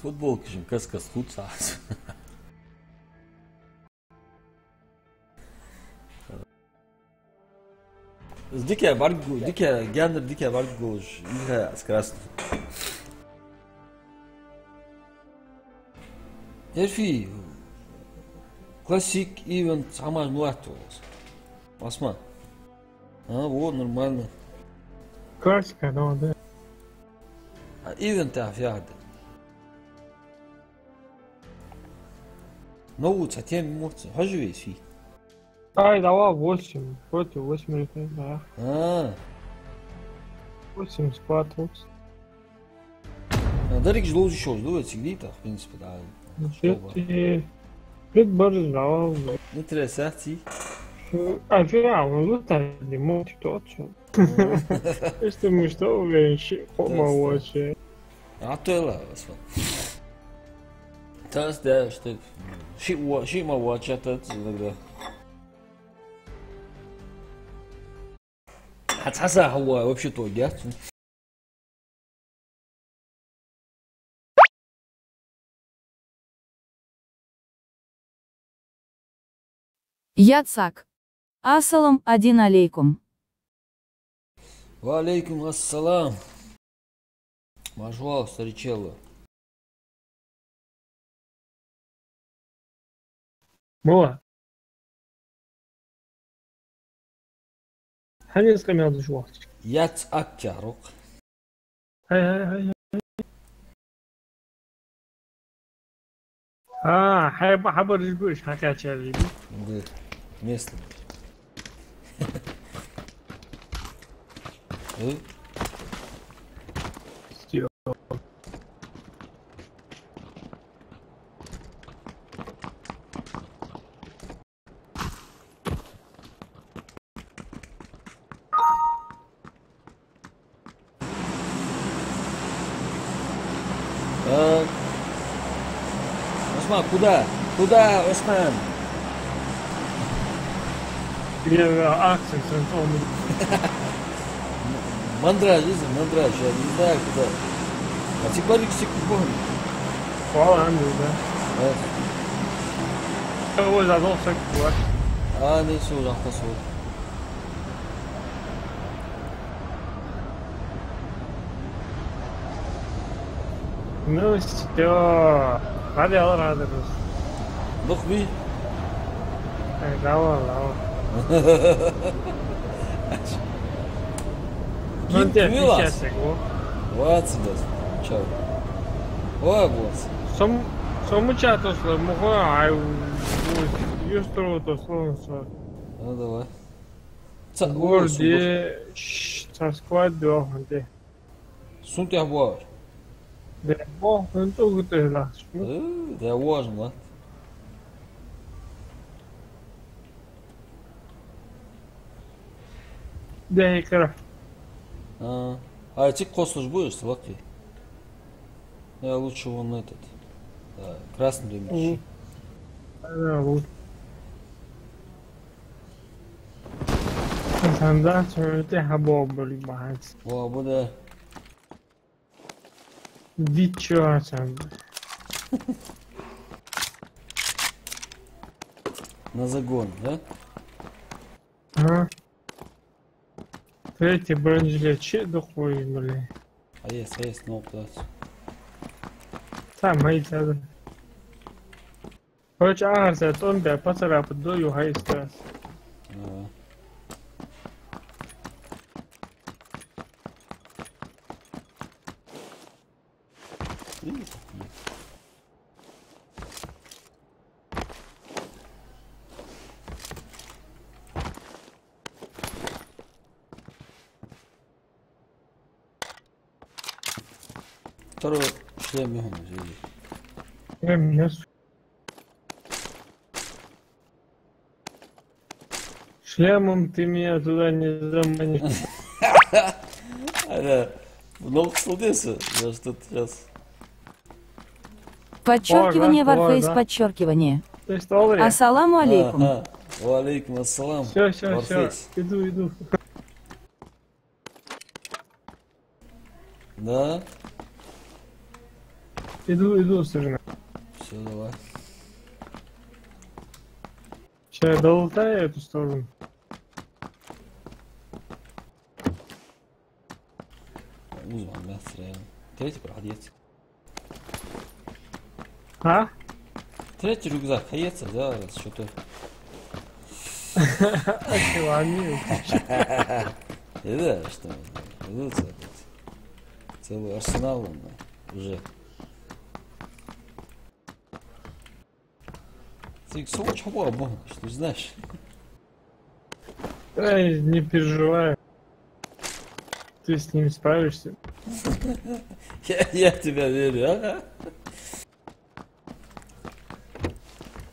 Футболка же, каска скутса. Дикая баргу, дикая гендер, дикая баргу, иха скрасный. Эрфи, классик ивент, самая младшая. Осма. Вот, нормально. Классика, да. Ивент, фиад. Ну, затем, может, хожу фи. Ай, давай 8. Против 8 лет, да. 8 спатов. Дарик же лучше еще, да, в принципе, да. Тут боже, давай. Интересно. А фига, он так не может точно. Если мы что, уверен, хома вообще. А то и ладно, tas да, что шима watch это тогда. Хацаса хава вообще то я. Яцак. Ассалам один алейкум. Ва алейкум ассалам. Мажуал, старичелло. Мова. Ханеска мяу жуах. Яцак чарок. Хай. Хабар рибуш, хакача рибу. Да, место. Осман, куда? Куда, Осман? Я акцент он. Мандраж, я не знаю куда. А теперь к секунду. Ладно, да. Я задался куда. А, не все, жахтасы. Ну все. Рады. Нухби. Давай. Ну тебе сейчас его. Вот сюда. Чао. Ой, вот. Сомуча то что, муха, юстру то слово. Ну давай. Горде сасквад доханте. Сунтя бор. Да, он то ты лаш. Да, важно. Да, икра. А ты кослыш будешь, смотри. Я лучше вон этот. Красный любишь. Да, вот. Санда, что ты хабоб были бахать. О, буде. Дичо, санда. На загон, да? Ага. Третий бронежилет, че дохуй, бля. А есть, ну, плать. Там мои тогда. Короче, арза, он бля, пацара, поддою, хай стресс. Второй шлем его взяли. Yes. Шлемом ты меня туда не заманишь. Много слудился, я что-то сейчас. Подчеркивание, варфейс, подчеркивание. Ассаламу алейкум. Ва алейкум ассалам. Все. Иду. Да. Иду, сына. Все, давай. Сейчас я долутаю эту сторону. Uzman ben sıraya. Третий проходец. А? Третий рюкзак, хается, да, что-то. Да, что? Целый арсенал уже. Ты соло чего обманул, что ты знаешь? Эй, не переживай. Ты с ним справишься. Я тебя верю, ага.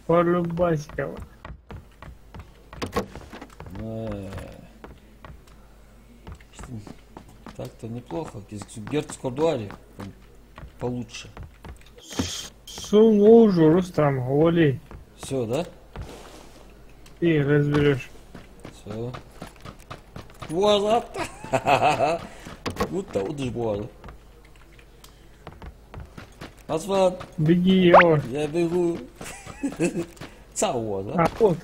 Полюбасикова. Так-то неплохо. Герц Кордуари получше. Сунул Рустам, Оли. Все, да? И разберешь. Все. Можно. Вот так, вот же было. Осман. Беги, Йор. Я бегу. Цао, да? А, о,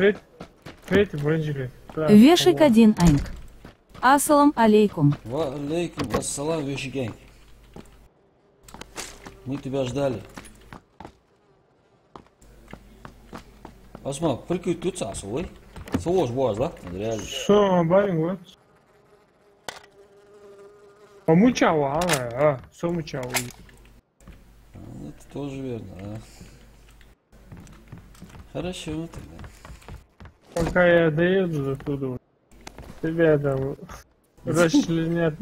третий бронзик. Вешик один аньк. Ассалам алейкум. Ва алейкум ассалам, вешик. Мы тебя ждали. Осман, прикинь, тут сасовый. Сложь вас, да? Реально. Что, барин, Помучала, сомучала. Это тоже верно, а. Хорошо тогда. Пока я доеду до туда, тебя там расчленят.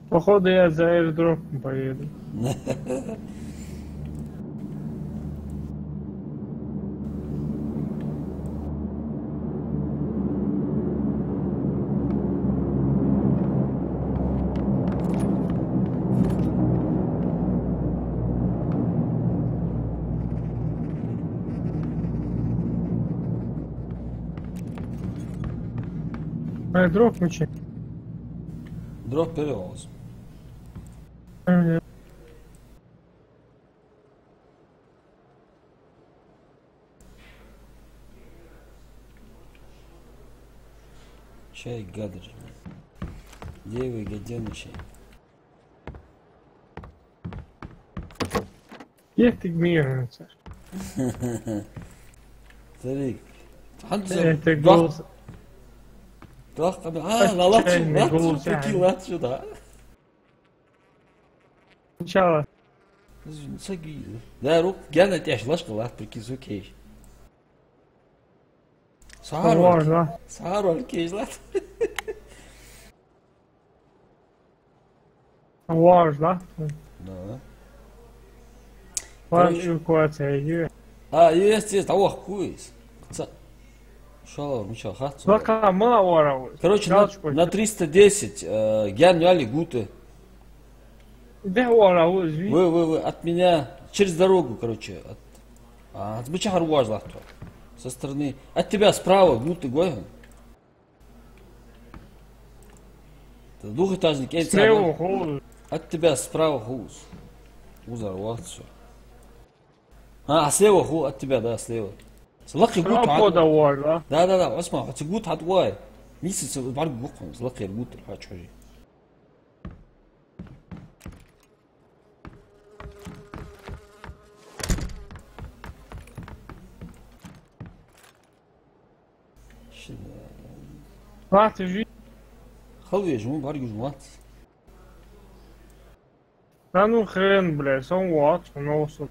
Походу я за аирдропом поеду. Аирдроп мучи. Дроп перевоз. Чай гадер. Девы гаденыши. Где ты гневается? Старик. Это голос. Прикинь, лад сюда. Сначала. Да, рук, гяна тяж, лашка, лад, прикинь, окей. Сару, кейс, лад. Важно. Да. Эвакуация. Есть, ох, куис. Шалом, ну что, хат? Короче, на 310 гян яли гуты. Вы, от меня, через дорогу, короче. От бычахар важно. Со стороны. От тебя справа, гуты гойган. Двухэтажник. От тебя справа хулус. Узар, вот все. Слева хул, от тебя, да, слева. Лаки гут хат. Да, اسمع, это гут хат вай. Нисится, барг гукон, лаки гут хат чужи. Ты же. Халве, жму, барг жму. Да ну хрен, блядь, сон вот, носу.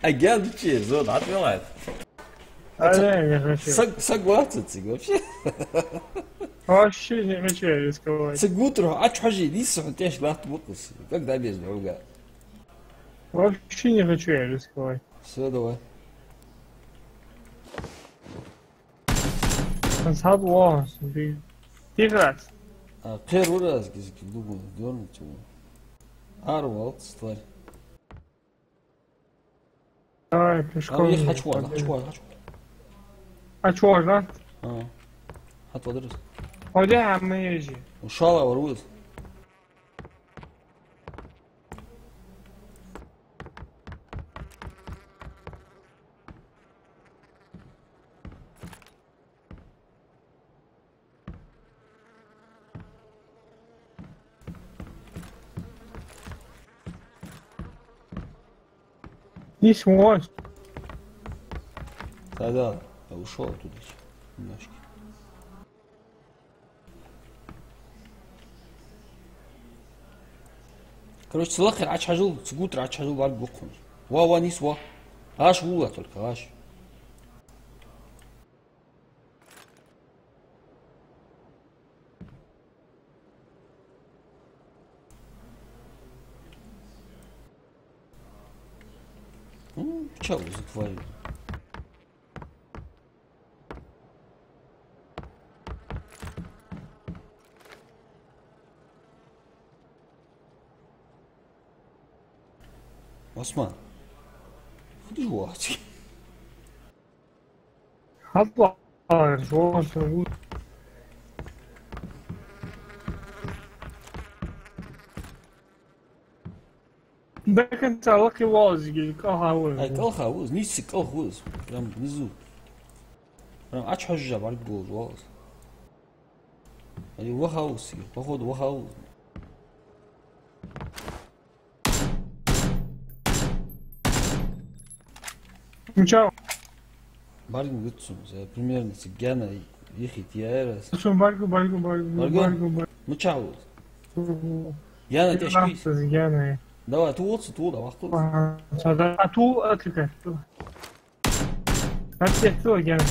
Агент че, зон, отвелает. Я не хочу. Согласен, вообще. Вообще не хочу рисковать. Сагутру, а чужи, лису, он тяж лат букус. Когда без друга. Вообще не хочу я рисковать. Все, давай. Сад вас, тихо. Первый раз, думаю, дернуть его. Арвал, стварь. Давай пешком. Ехать хочу. А чё, да? Отводырыз. Оля, мы же. Ушала, ворует. Не свой. Да, я ушел оттуда немножко. Короче, слахер ачажул, сгутр ачажул бар бухун. Ва нис ва. Аш вула только, аш. Чего затворил? Осман, ходи гуати. Хапа, жёлтый. До конца лаки лозги, кахауз. Ай, калхауз, ниси калхауз. Прям внизу. Прям ачхажжа баргул волос. Ай, вахауз, походу вахауз. Ну чё? Баргин вытсун, примерно цыгана ехать яэрас. Что, баргу. Ну чау. Я на тебя шпись. Давай, ту да, вахту. А ту отвлекай. Ответ, ту, Яна.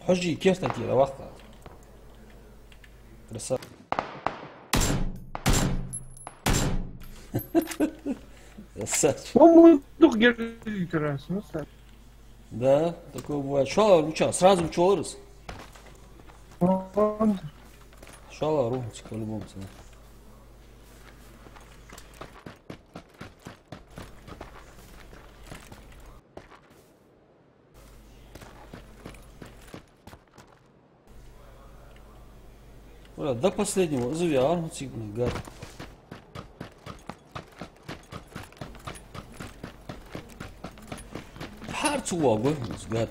حجي كيف تحكي وقتها красава. Красавчик. Он дух героик раз, ну так. Да, такое бывает. Шала, ну что, сразу чолрыс. Шала, рухнуть по-любому цене. До последнего завиар, гад. Харцуа, гад.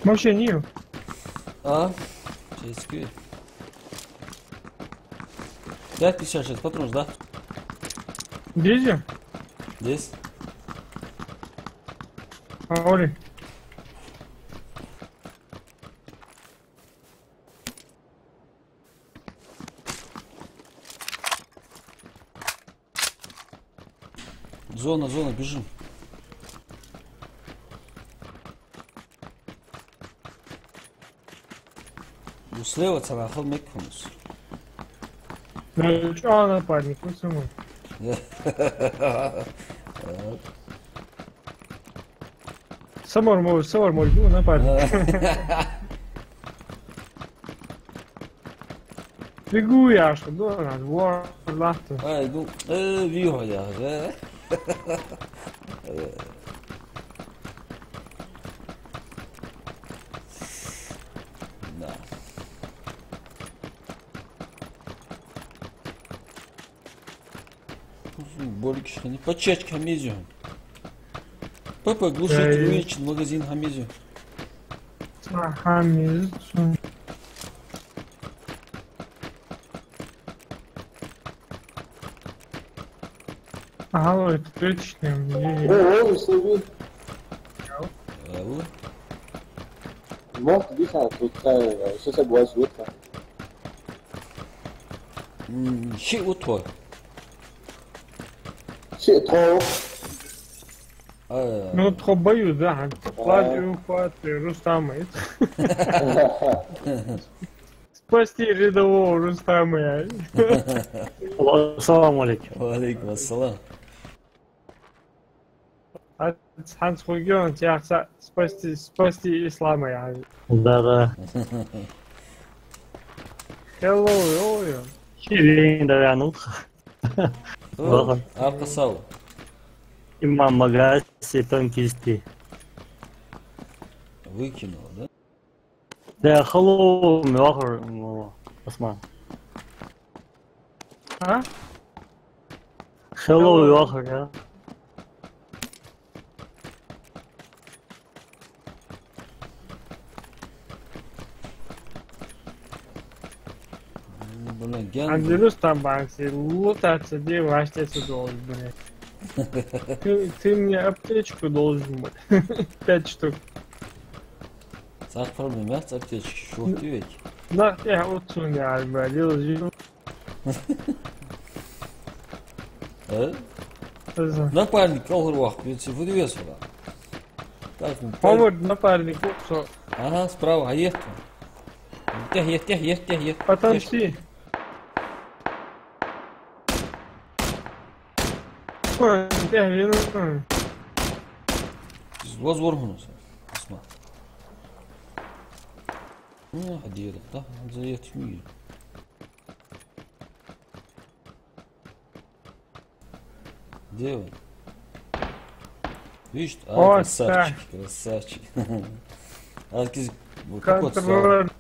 Вообще не. А? Сейчас. Да, 56 патронов, да? Где? Здесь. Оли. Зона, бежим. Слева царахал мекхунус. Ну что, напарник, ну самой. Самор мой, ну напарник. Бегу я, что да, двор, лахту. Ай, ну, вижу я, да? Да. Болик что не почечка хамезю. Папа глушитель увеличен магазин хамезю. Хамезю. Ага, это точно. Ô, você viu? Morto de cara, tu tá. Se você gosta de outro, cara. Shit, what toy? Shit, tall. Ну, тхобаю, да. Платю, Рустама. Спасти рядового Рустама. Ассаламу алейкум. Алейкум ассалам. Ханс Хугион, спасти ислама. Да. Hello. Чилин, да, ну. Аркасал. Имам Магаси, тонкий стиль. Выкинул, да? Да, hello, мёхр, Осман. А? Hello, мёхр, да. Блин, ген. Рустам Банкси, лутаться, где ваштеться должен, блядь. Ты мне аптечку должен, блядь. 5 штук. Сак проблем, я аптечки, что ты ведь? Да, я вот сюда, блядь, делаю. Напарник, колгорвах, принцип, весила. Так, Помощь напарник, что? Ага, справа, а есть. Тех. Потанцуй. Ой, я Возворгнулся. Осма. Ну, где это, да? Заехать в мир. Где он? Видишь? Вот красавчик. А контроль.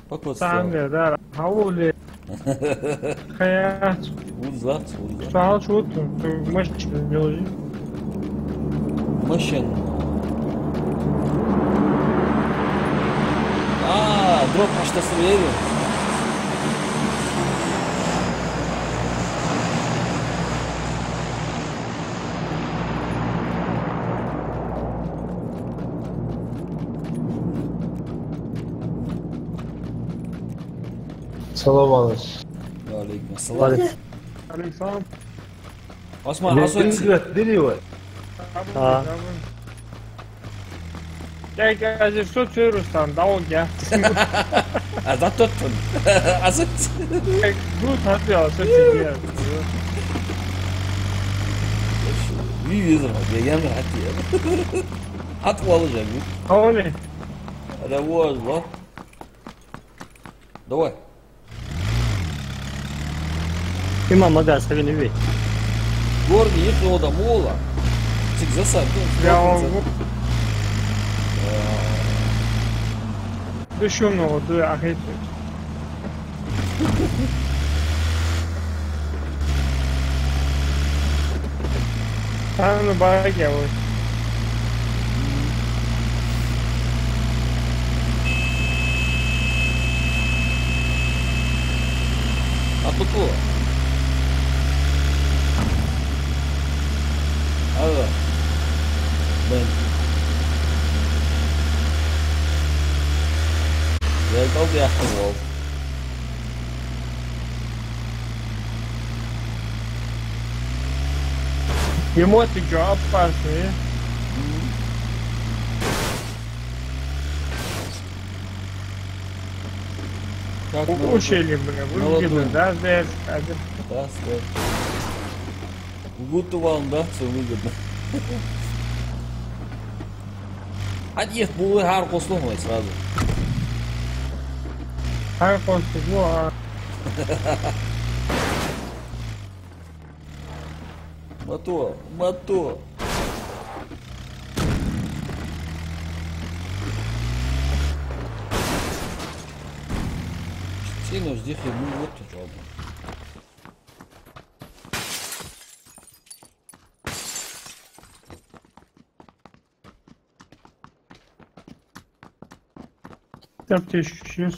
Покот Санга, да. Хаули. Хаят. Удзлат. Стал чуть-чуть. Ты машину не ложи. Машину. Дроп что стреляли. Салам алейкум. Алейкум ассалам. Александр. Осман, Дерево. Я кажется, что ты, Рустам, дал я. А за тот он. А за Ну, смотрел, что тебе. визор, я не хотел. Отвал уже. Хаули. Это вот. Давай. Имам Магаси, сходи на вей. Горни, их рода мола. Тик засад. Еще много, да, ахет. Там на бараке вот. А тут кто? Ага. Блин. Я и толпе охвал. Эмоции что, опасные. Как Ушели, бля, выгодно, да, здесь. Да, стоит. Будто вам, да, все выгодно. А нет, было гарко сломать сразу. Как он сказал, Мото. Сильно жди херню, вот тут жалко. аптечку сейчас.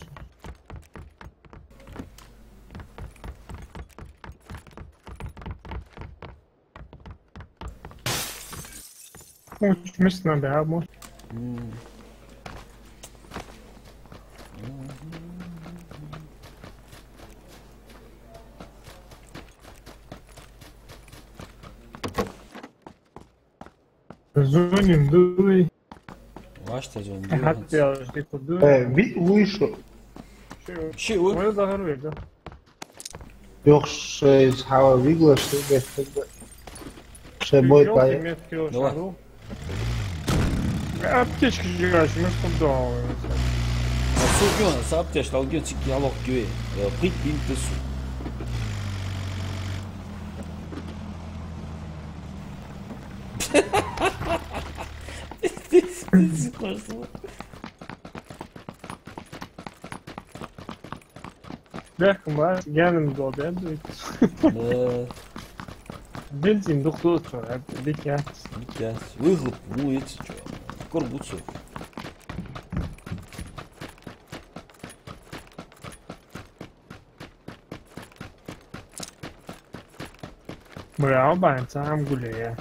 Очень вместе надо, а может. Звоним, дуй. Вашта зон. Хотел, что ты дуй. Вышел. Şey o. Orada da var ya. Yok şey hava vigla şey boy pay. Давай. Аптечки жигаешь, мы что дома. Сужу, саптеш, талген чик ялок гюе. Прит бин тесу. Бэхм бар, гэнэм долды, я дуй. Бензин духлот, дикят. Выглуп, ну это что? Корбуцу. Бля, бань, сам гуляет.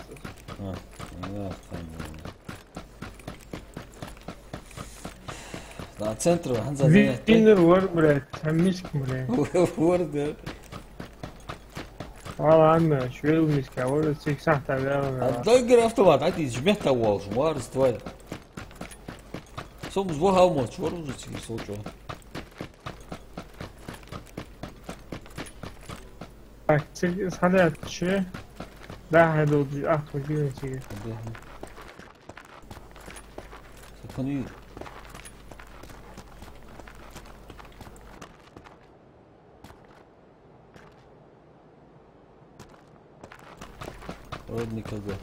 Да, на центр, Ханза. Винер вор, блядь, амишки, блядь. Вор, да. Ладно, швел миска, вот 80 тавляна. Дойгер автомат, а ты жмета волж, варс тварь. Somos vou almoço, vamos seguir solto. Так, садят, че? Да, иду, ах, погибай, тебе. Саканы. Родный когда.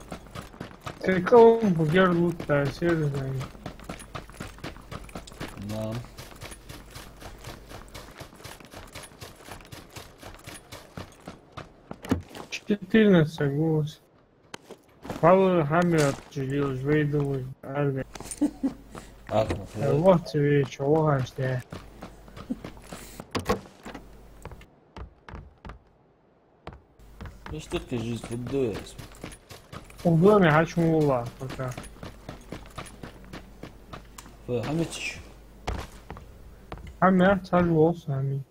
Какого бугер лута, серьезно. Да. Четырнадцать гус. Павел Хаммер отделил, выйду, армия. Вот тебе, чего гаште. Ну что ты жизнь выдуешь? В доме хочу мула, пока. Хамич. Хаммер, царь сами.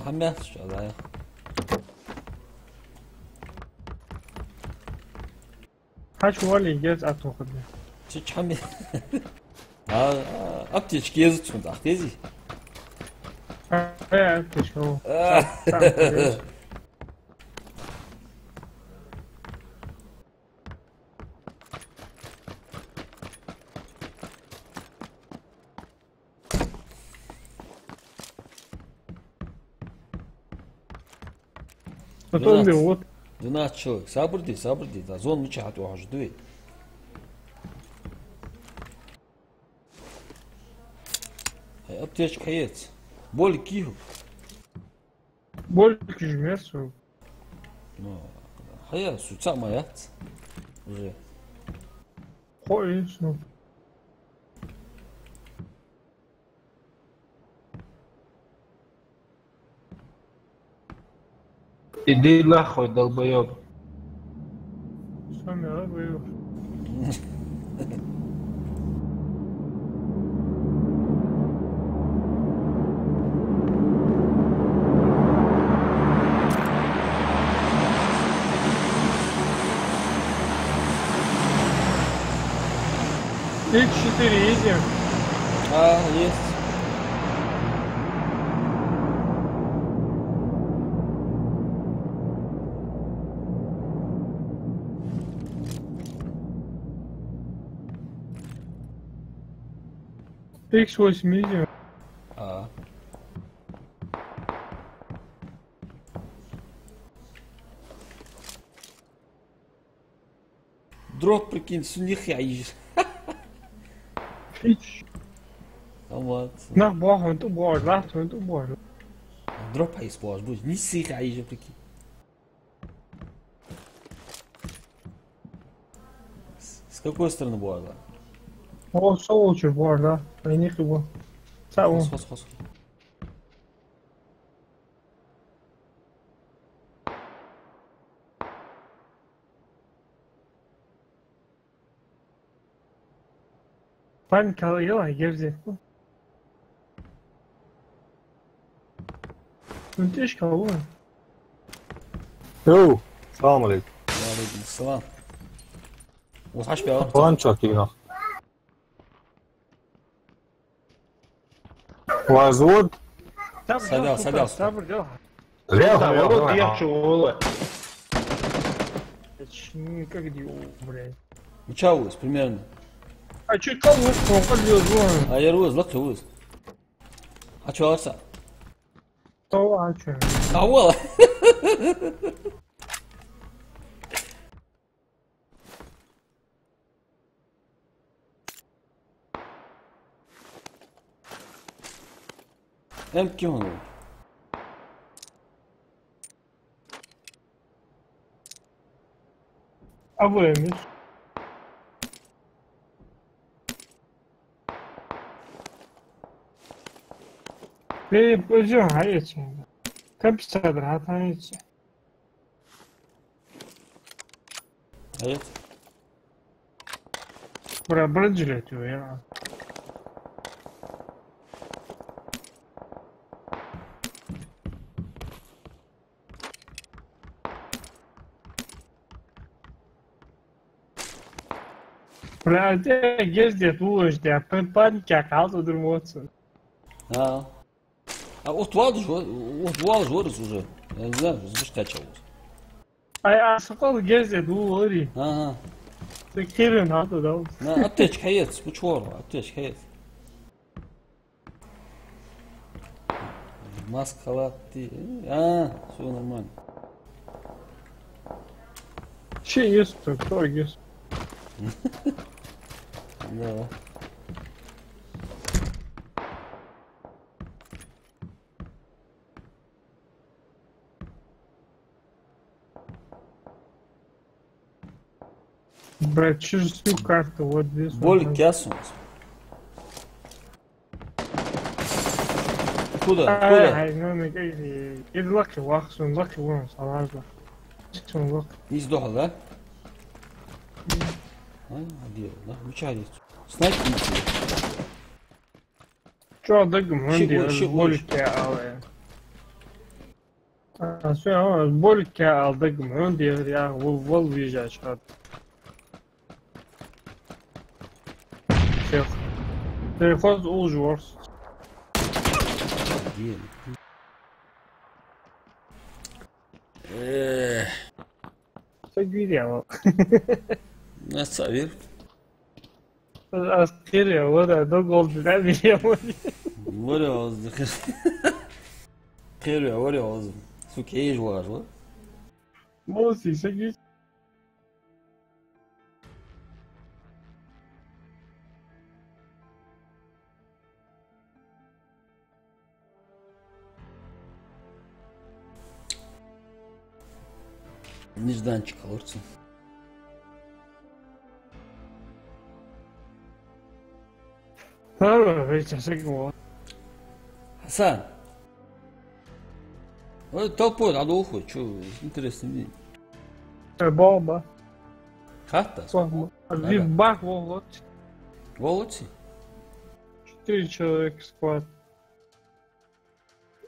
Хамич, да. Хочу вали, гец от ухода. Чичами. Аптечки язычмын, ахтези. Ты что? Потом вот. 12 человек. Сабрди, да. Зон мучат ухаж дует. Аптечка есть. Боль киху. Боль жмерсу. Ну, хая суца моя. Уже. Ходишь, ну. Иди нахуй, долбоёб. Сами ловил. X4 едем. Есть. X8 едем. Дроп, прикинь, с них я ищу. Фич. Вот. На бог, tu bora, lá, tu bora. Дроп aí, спорт, будет. Не сыха aí, já, прикинь. С какой стороны борда? О, что лучше бора, а не его. Цау. Хос. Пан калıyor, gevze. Müthiş kalıyor. Yo, салам алейкум. Алейкум салам. وحش بقى. Планчо кино. Возвод. Садился. Сабр, делай. Лево, дьявол. Как дел, блядь. Учавусь примерно. А чё, кого он А я рус, лак рус. А чё арса? То, а чё? А вот. М-ки. А вы, Миш? Пойдем, а эти. Компьютер, отправите. А это? Бродили его, я. Блядь, ездит в Лужде, а паники оказывают эмоции. А вот валж уже. Я не знаю, зашкачивался. А сокол ездит в Лури. Ага. Ты херы надо, да? На аптеч хаец, пучворма, аптеч хаец. Маска ты. Все нормально. Че есть, кто есть? Да. Брат, через всю карту, вот здесь. Боль кясу. Куда? Идлаки вахсун, лаки вон, салаза. Не сдохл, да? Где? Да? Мучались. Снайпер. Чё, дагм, он делает болики, але. Все, болики, ал дагм, он делает, я вол въезжать, что. Всех. Переход Улжворс. Где? Согрел. На савер. Аскерия, вот это голд, да, меня. Вариоз. Херя, вариоз. Сука, ей важно. Молодцы, согреть. Нежданчик алырсың. Хасан. Вот толпой надо уходить, что интересно видеть. Бомба. Хата? Бах, вот. Волосы? 4 человека склад.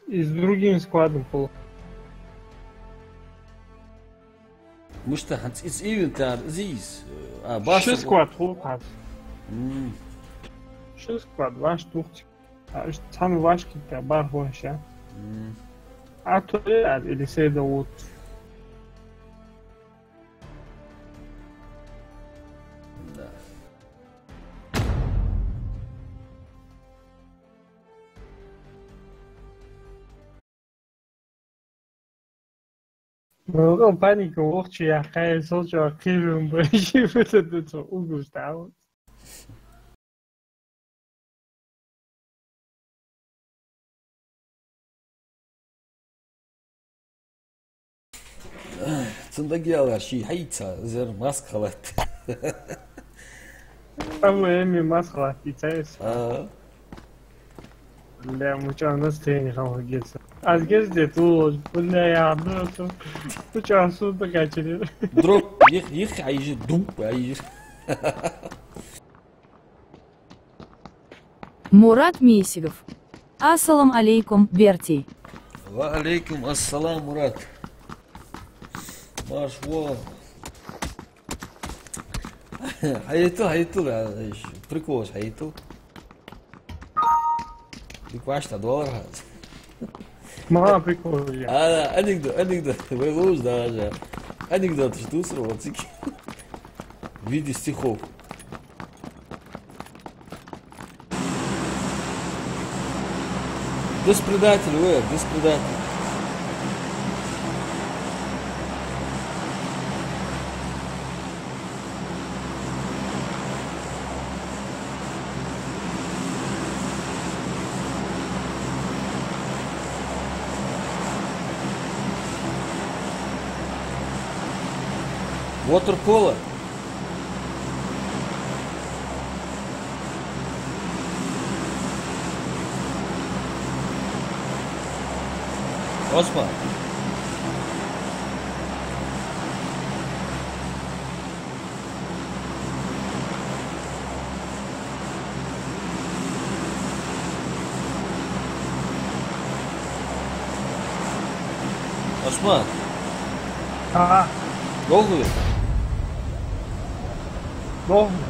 И с другим складом пол. Мы что, из ивента здесь. Шесть склад, хулкат. Шесть склад, ваш тухтик. Самый вашки-то бар больше. А то или сейда вот. Да. Ну, паника, лучше я хай солчу, акивим, бэйши, вот это угу стало. Цандагиала ши хайца зер маскалат. Эми масла, пиццайс. Бля, мы чё, настроение хамагется. А здесь где тут, бля, я, ну, ты чё, сюда качали? Дроп, их айжи, дуп, айжи. Мурат Месигов. Ассалам алейкум, Берти. Ва алейкум ассалам, Мурат. Маш, во. Haytu прикол, haytu. $20 هذا. ما прикол я. Анекдот, вы лучше даже. Анекдот жду срок, в виде стихов. Беспредатель, вы, беспредатель. Waterpolo. Osman. Osman. А, Долго ли?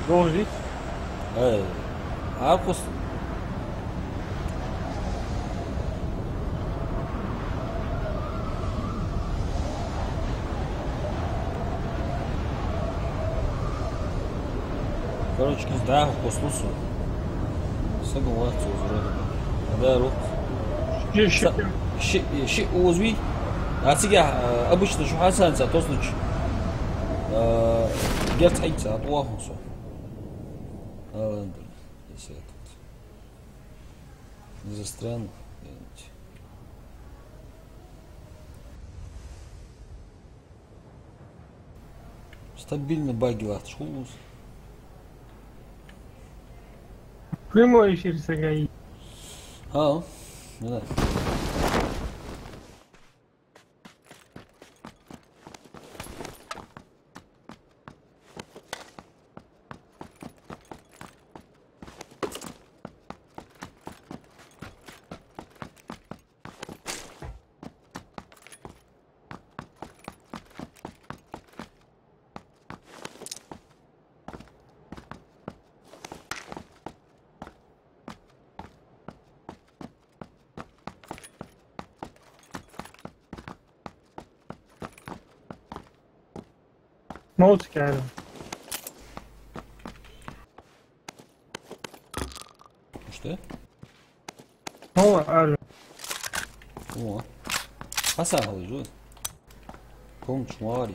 должен жить. Август. Короче, не знаю, послушаю. Согласен с вроде. Да, рук. Ши узви. А сега обычно что хасанца, то случай. Герц айца, от уахусу. Если этот не застряну. Стабильно баги латшус. Прямой эфир сагай. Да. Молчки, Али. Что? О, Али. О. Хасан алıyor. Konuşmaları.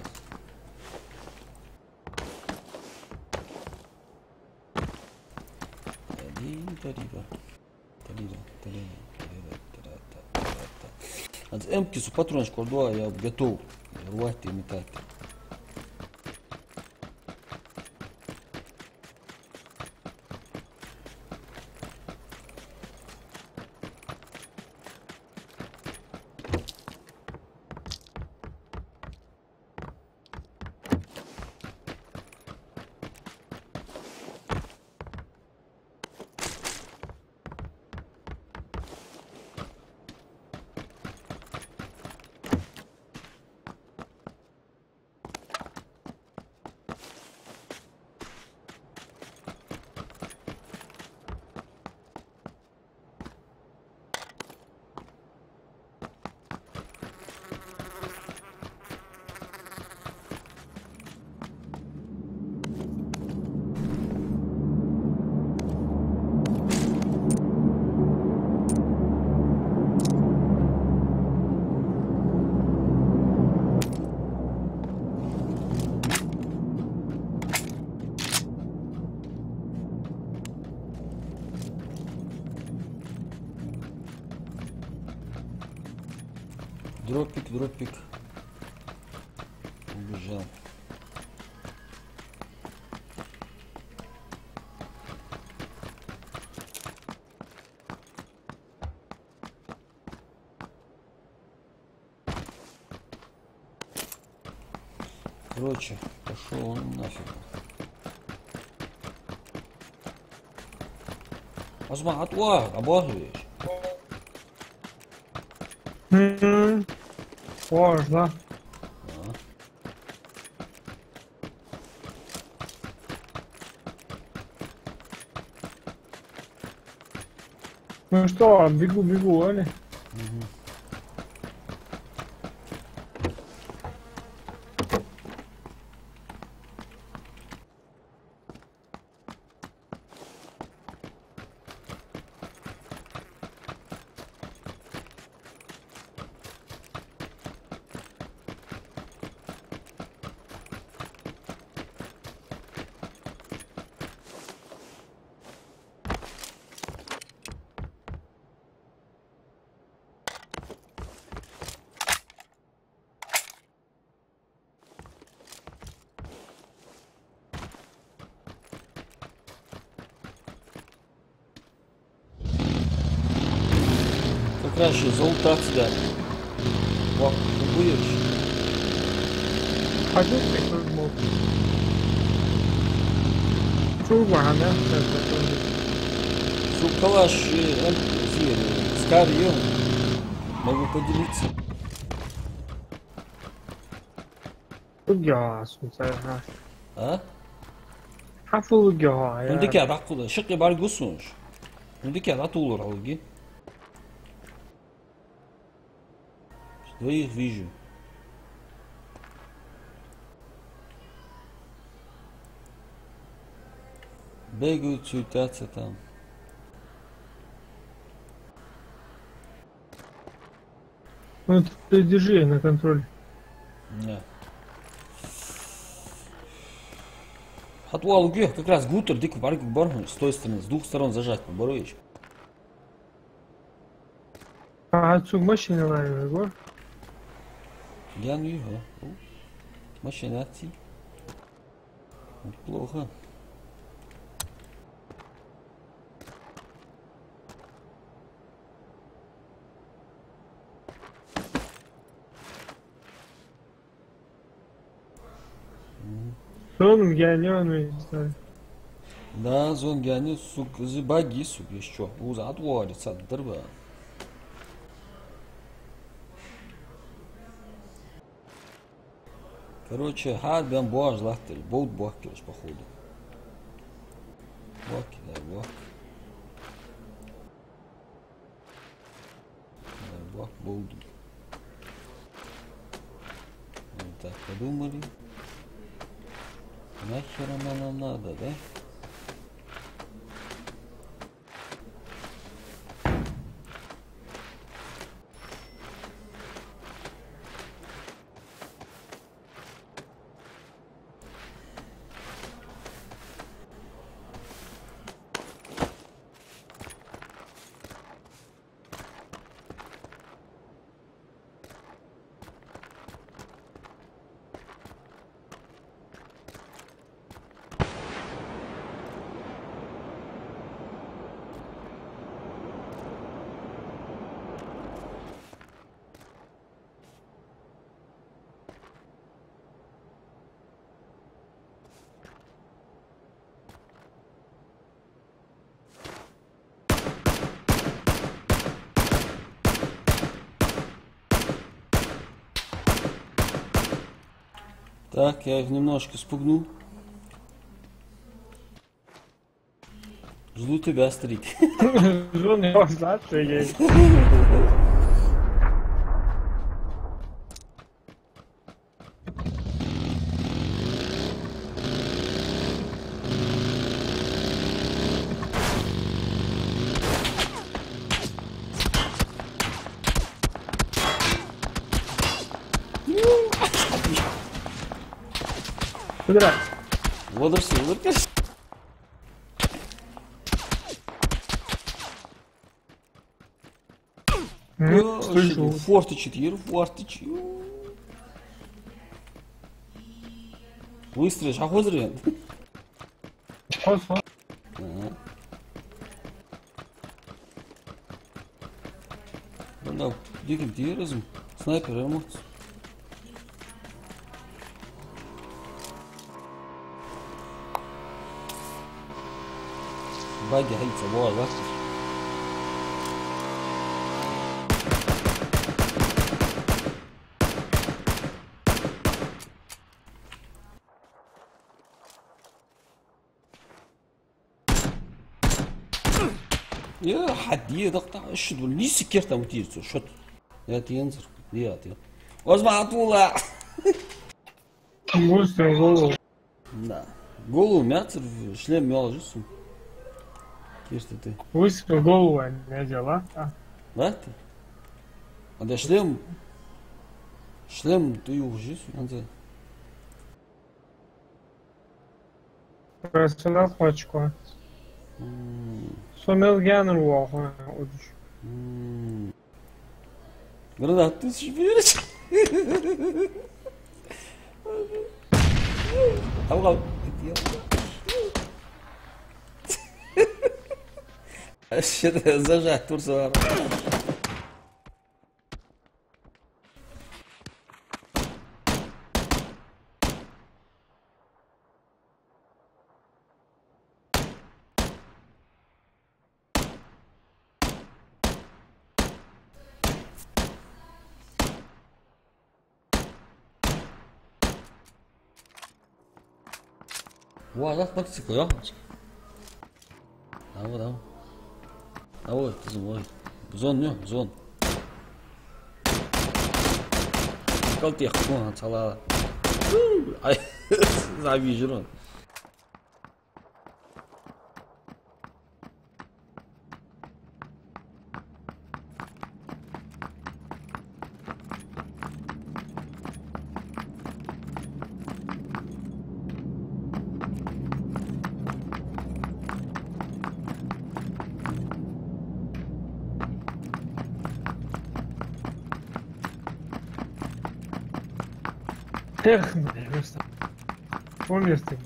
Эмки с патрончиком два я готов рвать и метать. Дропик. Убежал. Короче, пошел он нафиг. Осман, облагиваешь. Можно. Ну что, бегу, Оля. Краще золотаться. Бak bu yarış. Hadi tekrar mı? Çok var hani. Калаш скарью. Могу поделиться. Ya susar. А? Hafılı ya. Öndeki adam akıllı. Şık yapar gülsünüz. Öndeki adam olur algı. Двоих вижу. Бегают, суетятся там. Ну ты держи на контроль. Да. Хатуал как раз гутер, дико барик барху, с той стороны, с двух сторон зажать, поборуешь. А отсюда машина ловит, Егор? Я не вижу. Машина идти. Плохо. Сон гянёный, знаю. Да, зон гяни сук, баги сук еще. Уза отворится, дырба. Короче, хадам боаж лахтель, болт бахкелш походу. Бахки, да, бах. Да, бах, болт. Вот так подумали. Нахер она нам надо, да? Так, я их немножко спугнул. Жду тебя, старик. Жон его знаться есть. Куда? Вот и все, вот и все. Слышу. Форты 4, форты 4. Выстрелишь, а хозрен. Да, диким терроризм. Снайпер эмоций. Баги хайтся, вот, бачишь? يا حد ضغط شد لي سكرت متيرتو شد يا تينزر يا تي واسمع طولة Выстрел в голову. да голову мяцер шлем мял жесу если ты Выстрел в голову, а не дела. да ты а да шлем ты уже жесу Персонал хочко. Сомелгянер вахо. Гранат, ты шиберешь? Аллах, что-то зажать турсуар. 와, 나 박스 거야? 나와, 무슨 뭐, 무슨. 깔때 약간 잘라. 아이, завижу. Эх, просто. Умер ты.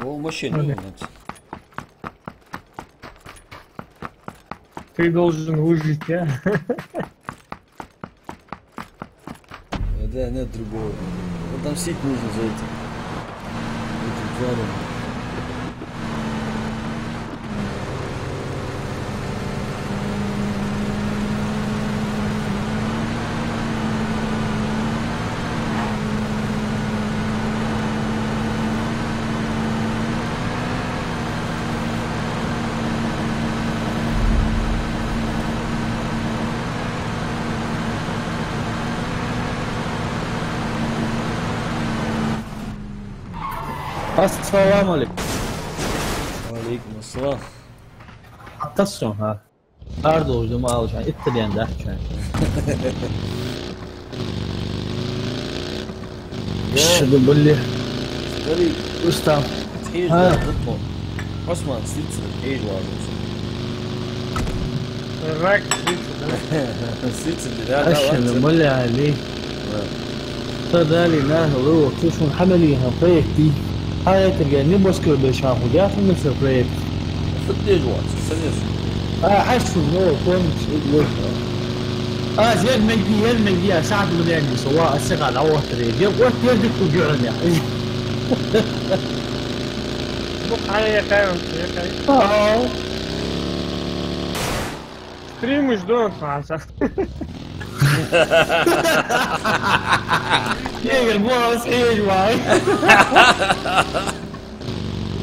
О, машину. Ты должен выжить, а? Да, нет другого. Отомстить нужно за этим. Этим тварям. Assalamu alaikum. Aleykum assalam. Atasın ha. Arda ucumu alacaksın. İttiriyen de açacaksın. Şimdi böyle. Смотри, Ustam. تحيج ها. ضدهم. عثمان سلسلة تحيج واحد. Рак, سلسلة لا Aşını böyle ali. Tadali nahlu kuşun hamaliha fayeti. Hayat الجانب مشكلة بشافه جاء في مصر بريد. تحيج واحد. سلسلة. حسوا إنه كون زين مجدي ساعد من يعني سواء السقع العوض تريد وقت يردك وجعلنا ну, а я кайф. Стримишь, да, фаса. يقل مو صحيح واي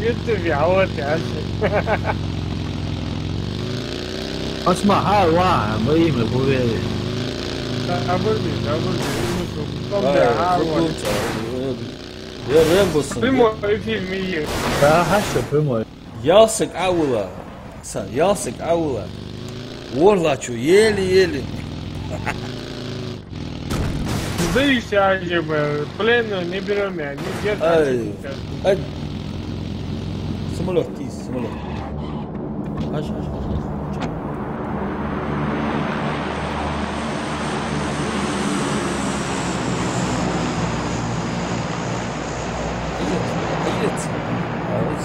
Это вяло, тяжко. اسمع هاي واعي مهم البوبيلي يا رامبوس. Прямой фильм и حشو прямой Ялсик аула. Ялсик аула. Орлачу, еле-еле. сдающийся, пленную не берем, не держим. Ай. Самолет, тис, самолет. Аж.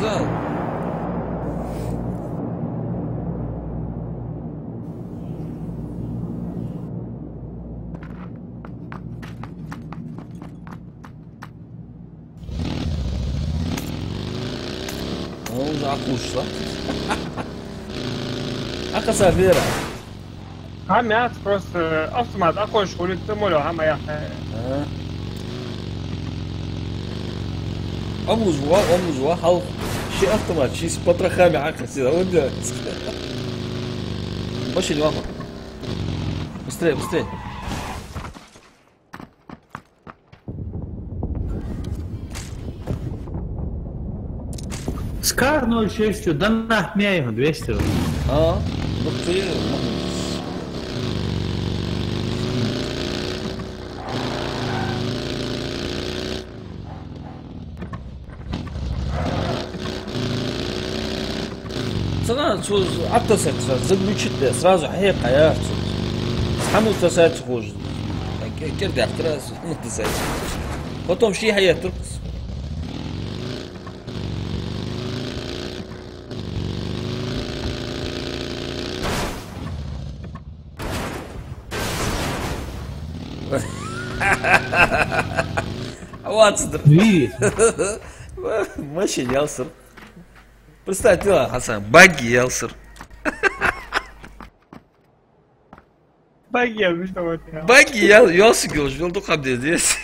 Зал. Он уже окушла. Акаса вера. Хамят просто автомат, окош улик ты молю, хамая. Амужва, хал. Ши автомат, ши с потрохами акаса. Он делает. Больше не ваху. Быстрее, быстрее. Скар 06, да нахмяй его 200 рублей. Ну ты... Сразу автосет заключит, сразу хая, самую тасать хуже. Керди автораз, тасать. Потом ши хая туркс. Вот Видишь? Мощи елсер. Представь, Хасан, баги елсер. Баги, ну что вот. Баги елсер, жил только здесь.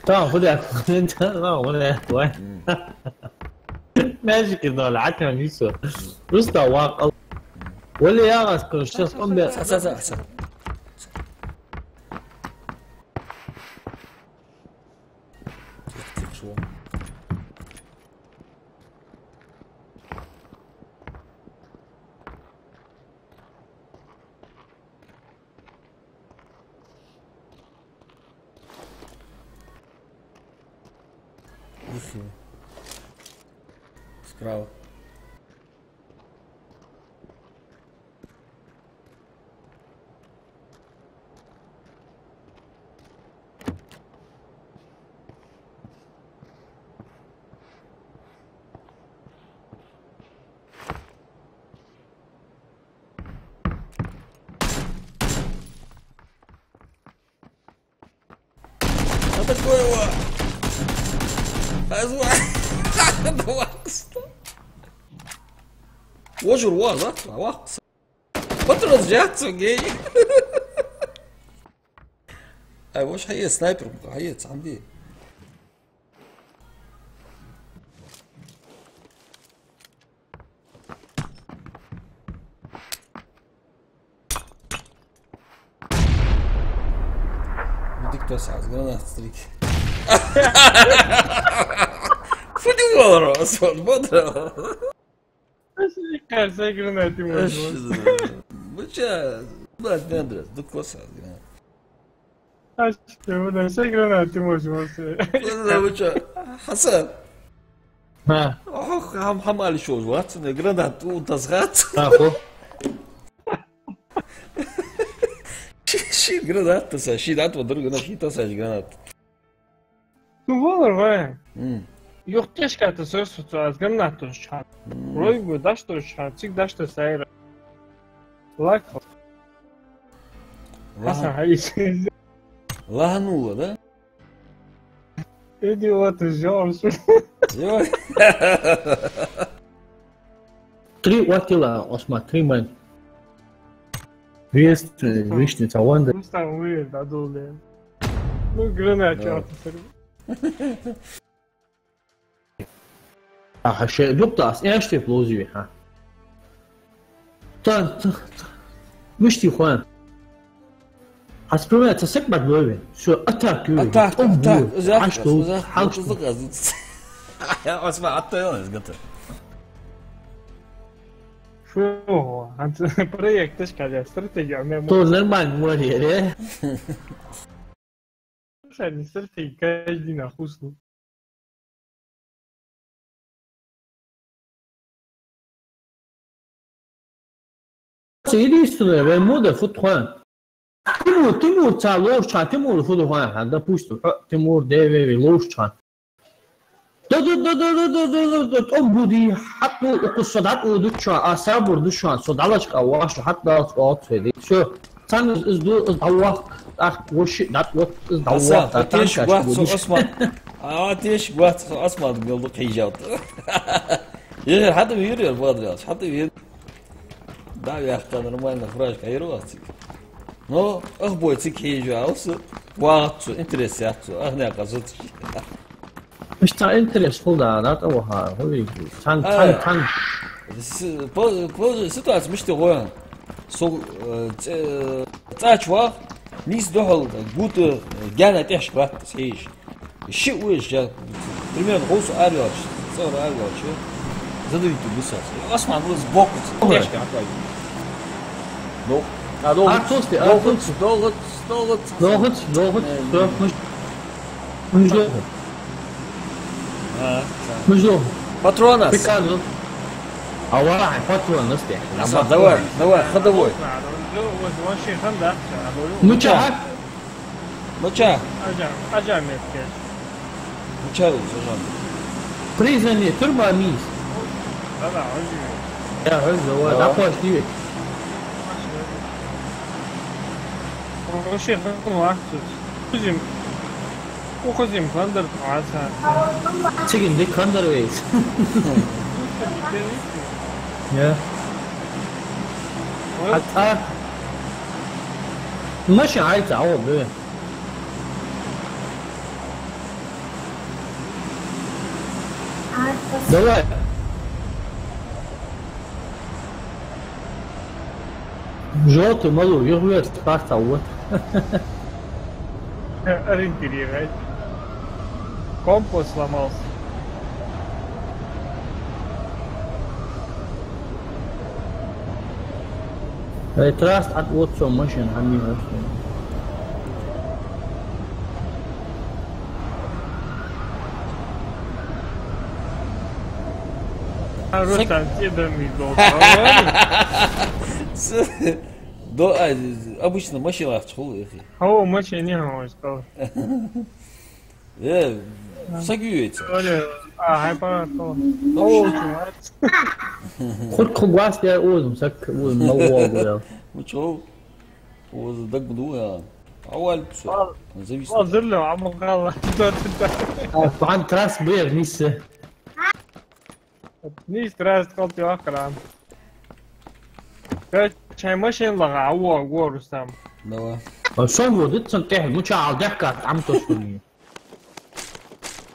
طبعا خدها انت ولا واحد ماشي كده لعتنا نيسو رست واق ولا يا راس كل الشخص قم حسن Справа. Что такое его? وجر واقص فترة رجعت جاي اي واش هي سنايبر هي عندي بدك توسع جرانات ستريك فدي ورا اصلا بدر Sai granate, mano. Bıça, bak ne adres, dukosa. Acho que eu vou dar sai granate, mano. Bıça, Hasan. ها هم حمالي شو وات جرانات وتصغات. اخو شي جرانات تسا شي دات ودرجنا شي تسا جرانات. Ну, волор, vai. Yok keşke söz tutacağız. Granate şart. Roy bu daş da şart. Çık daş da sayır. Lak. Hasan hayır. Лагануло, да? Идиот, Жорж. Три ватила, осма, три мэн. Вест, вишница, ванда. Ну, там вы, да, дуле. Ну, гранат, чёрт. اه الشيء بيبطأ ايش في بلوزي ها مش تي خوان حسبنا تسكبت بوي شو اتاك عشتو حاجتو اسمع عطيوني قلت شو انت بريك تشكل استراتيجي عمام طول نرمان موري ليه عشان استراتيجي каждый нахуй. единственное вемуда футхуан Тимур ца лошчан Тимур футхуан ханда пусть Тимур деве лошчан да обуди حتى قصدات ودشان اسابور دشان صدالش قواش حتى قاط فدي شو كان ازدو الله ach, shit, that what is the Аса, water атеш tank гуат со actually. осман. Атеш гуат со осман гылды қижалт. Егер хаты вирер бодряс, хаты вир. Да, яхта нормально фрашка ируасик. Но ах бойцы қижаус. Ваатсу интересиатсу. Ах не казут. مش تاع انترست خذها لا توها هو تان Ситуация миште гоян. Со цачва низ дохол гуты гяна тяж кват сеиш. Ши уеш я примерно хоус ариоч, сор ариоч. Задавите бусас. Осман был сбоку. Тяж кват. Ну, а долго مش له Патронас. بيكانو او واحد فتوى نستي Давай, ходовой. ماشي خندق متشاهد Моча. اجامد كده Моча сержант. بريزني تربا ميس لا عجيب يا عز هو دعوة شديد ماشي خندق واحد خزم وخزم خندق عسى تشيكن دي كاندر ويز يا حتى ماشي عايز تعوض بيه دواء جوت مالو يغوي ستارت تعوض ориентировать. Компас сломался. تراست اتوت سو ماشين عمي هسه Рустам, тебе мигал. Обычно машина в школу. О, мочи не могу сказать. Сагюется. хайпа то. خد خواص يا اوز مسك منور Ну чё? Так буду я. أول سؤال. зависит. له عم غلط. طبعا تراس بير نيسه Niet stress, komt je achteraan. Zijn machine laga, wow, Rustam. Давай. شلون ودت تنتهي مو شاعر ضحكت عم تصوني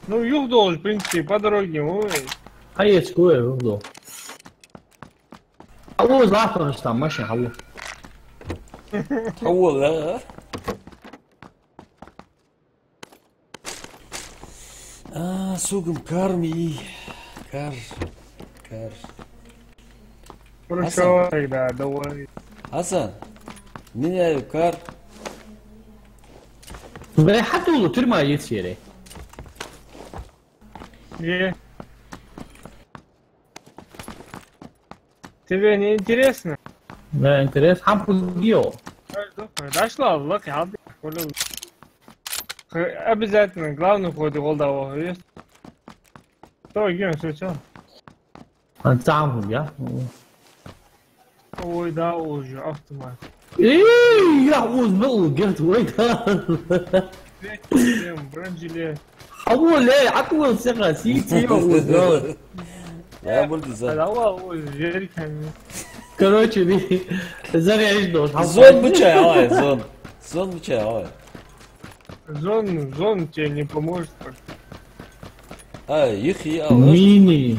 Ну, юг должен, в принципе, по дороге, ой. هي سكوير وضو هو ظافر رستم ماشي هو تحول لا. سوق مكارمي. كار. Хорошо, тогда, давай. حسن. меняю кар. حتى ولو ترمى يتسيري Тебе не интересно? لا интерес حب ديو Дошла, лак, я обязательно, главный вход и голдового есть. Что, играем, все. انت عامل يا Ой, да, уже, автомат. ايه يا عوز بقول قلت ويت Бронжилет. حول ايه عطول ثقة سيتي عوز Я буду за. Давай, жериками. короче دي زرع ايش دوش Зон бычай, алай, зон. Зон бычай, алай. Зон тебе не поможет. يخي алай. ميني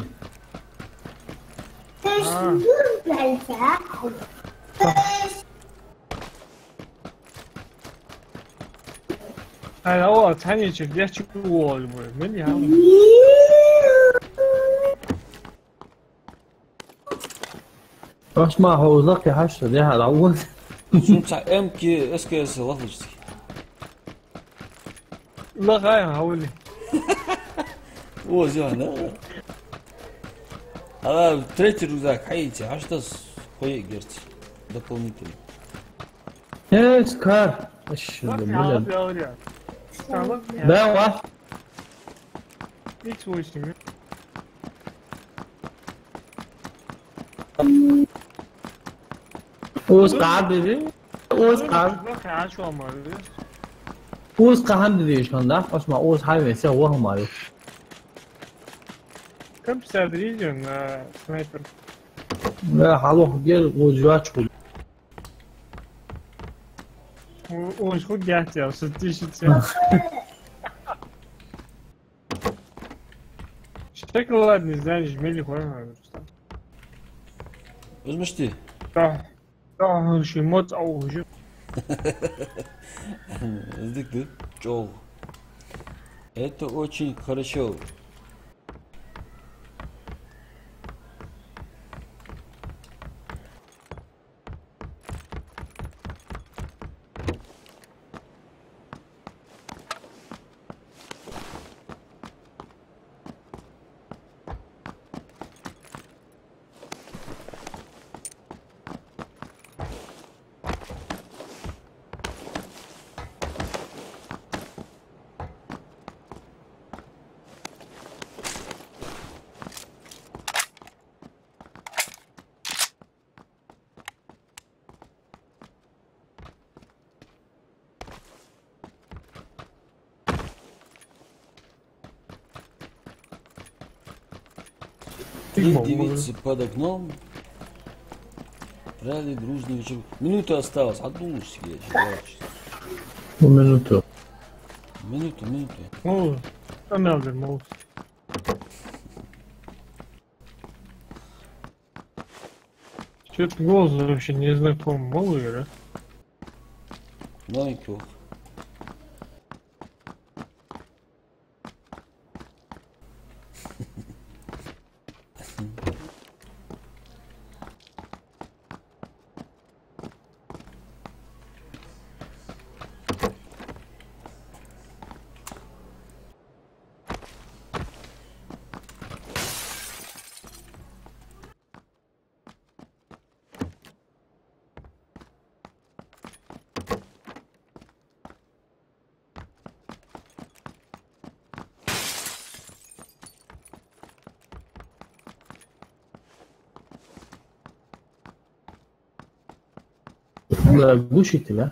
هو ثاني شوف ليش تقول من يا اسمع هو ذكي حشر ده العوض Сумца МК СКС латышский. лагаем هقول О, зелено. А третий рюкзак, хаите, а что с хуегерти дополнительно? سكار ايش говорят. ده واحد X8. وسقعد بيه اوز قهم دیدیش کنده پس ما اوز های ویسه هوا هم آره كم سادريجن سنايبر نه حالا گیر وجوهش خود وش خود جاتي او ستيش تسير شكل ладно знаешь جميل خواه Özmüştü. Да, شي موت او شو Издыкты. Чол. Это очень хорошо. Три девицы под окном брали дружный вечер. Минута осталась, одну себе. Минуту. Минуту. Ну, канал вернулся. Что-то голос вообще не знаком. Малый, да? Маленький. گوشیتی نه؟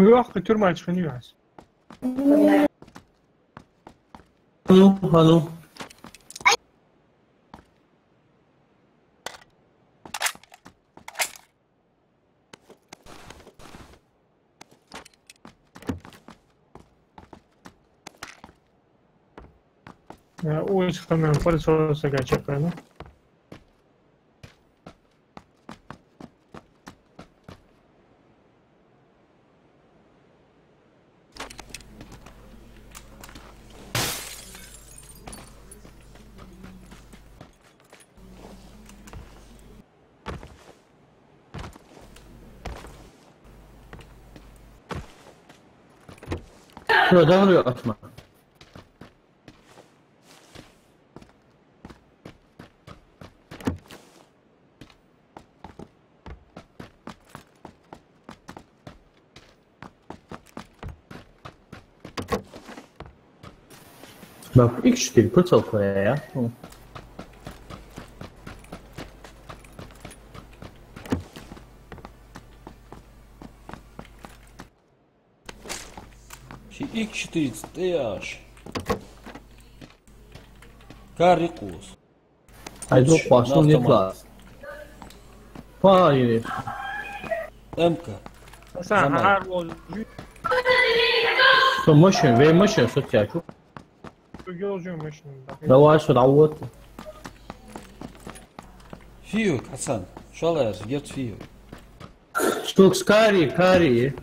ويوقف ترمى تشخني بس هلو Ой, скажем, пользоваться сагача, ну. شو دوري أسمع Bak ilk şükür pırçal koya ya. X4 стояш. Карикус. Haydi o başını ne klas? Hayır. Эмка. Sen her o Что машин, вей машин, что тебя чу? yolcu машина. Давай сюда вот. Фию, Хасан. Шалаш, герт фию. Что кари.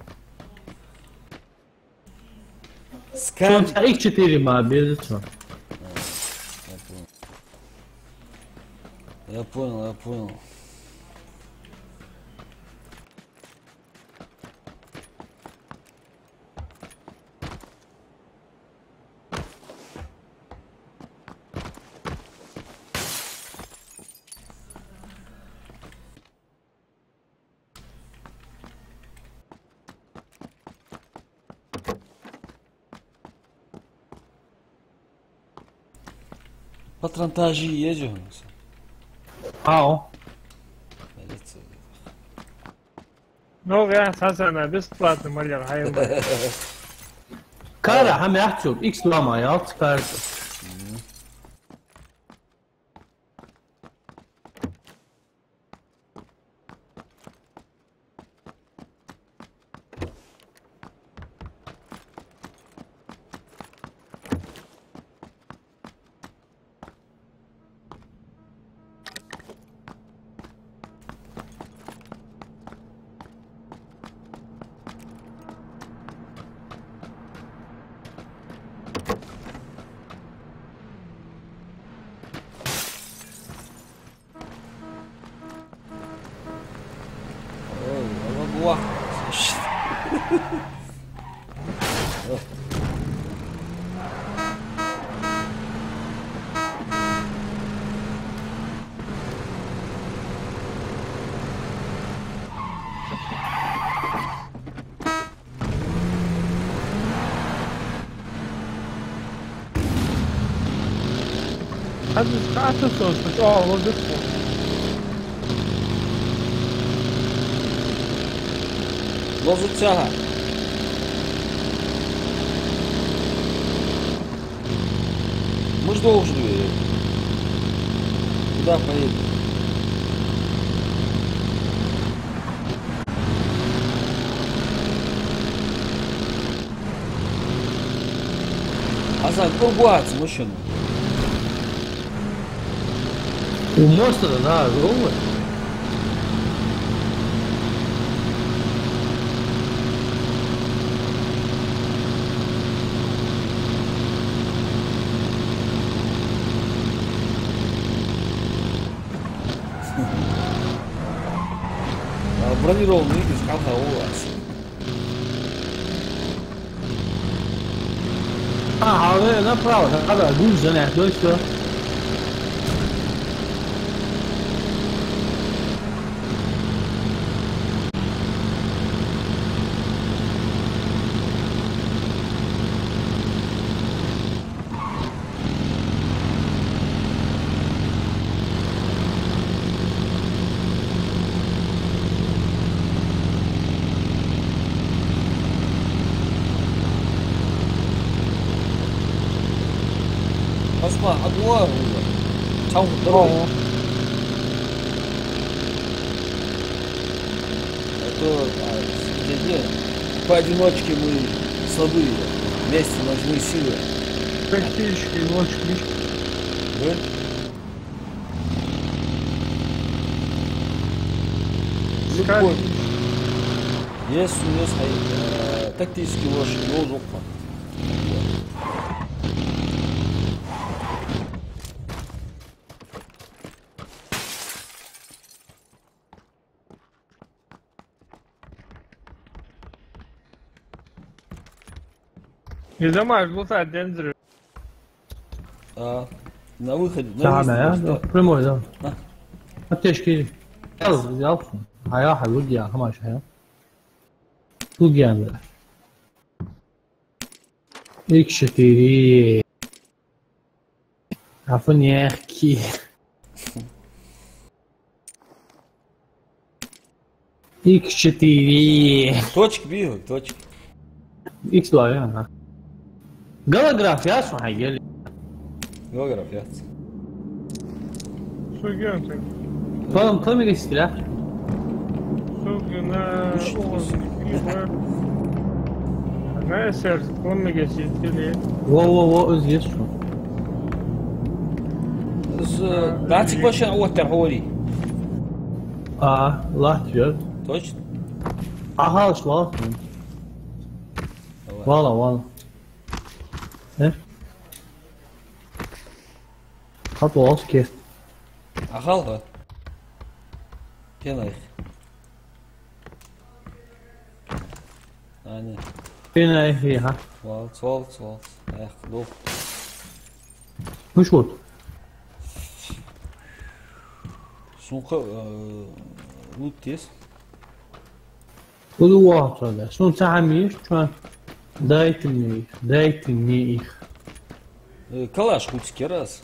Скан. Son ilk 4 ma bir lütfen. Я понял, я понял. Патронтажи езжу. Ау. Ну, я сазана бесплатно маляр, хайм. Кара, хам яхчу, икс лама, ялц карта. Уах. Хату сос, вот это. Лозуцага. Мы ж должны. Куда поедем? Азан, курбуаться, мужчина. У моста, да, ровно. Бронированный игры с камня у вас.好的，那不然我他的路人呢，所以说。Посма, одно там дорогу. А то поодиночке мы слабые, вместе нужны силы. Практически ночь. Да? Любой. Есть тактический лошадь, но жопа. Не замажь, лутать, дензер. На выходе. Да, да, прямой, да. Аптечки взял. А я лугия, хамаш, я. Лугия, да. X4. Афонерки. X4. Точка бил, точка. X2, я. Голография, свайгели. Голография. Сугенты. Кто мне стреляет? Сугена. На сердце, он мне гасит. Во, здесь что? Датик вообще говори. Латвия. Точно? Ага, шла. Вала. Хат волски. Ахалга. Кенайх. Ани. Кенайх ها. Waltz. Эх, ну. مش вот. Сумка лутес. Буду واحد. Шун цамиш, чуан. Дайте мне их. Калаш хутики раз.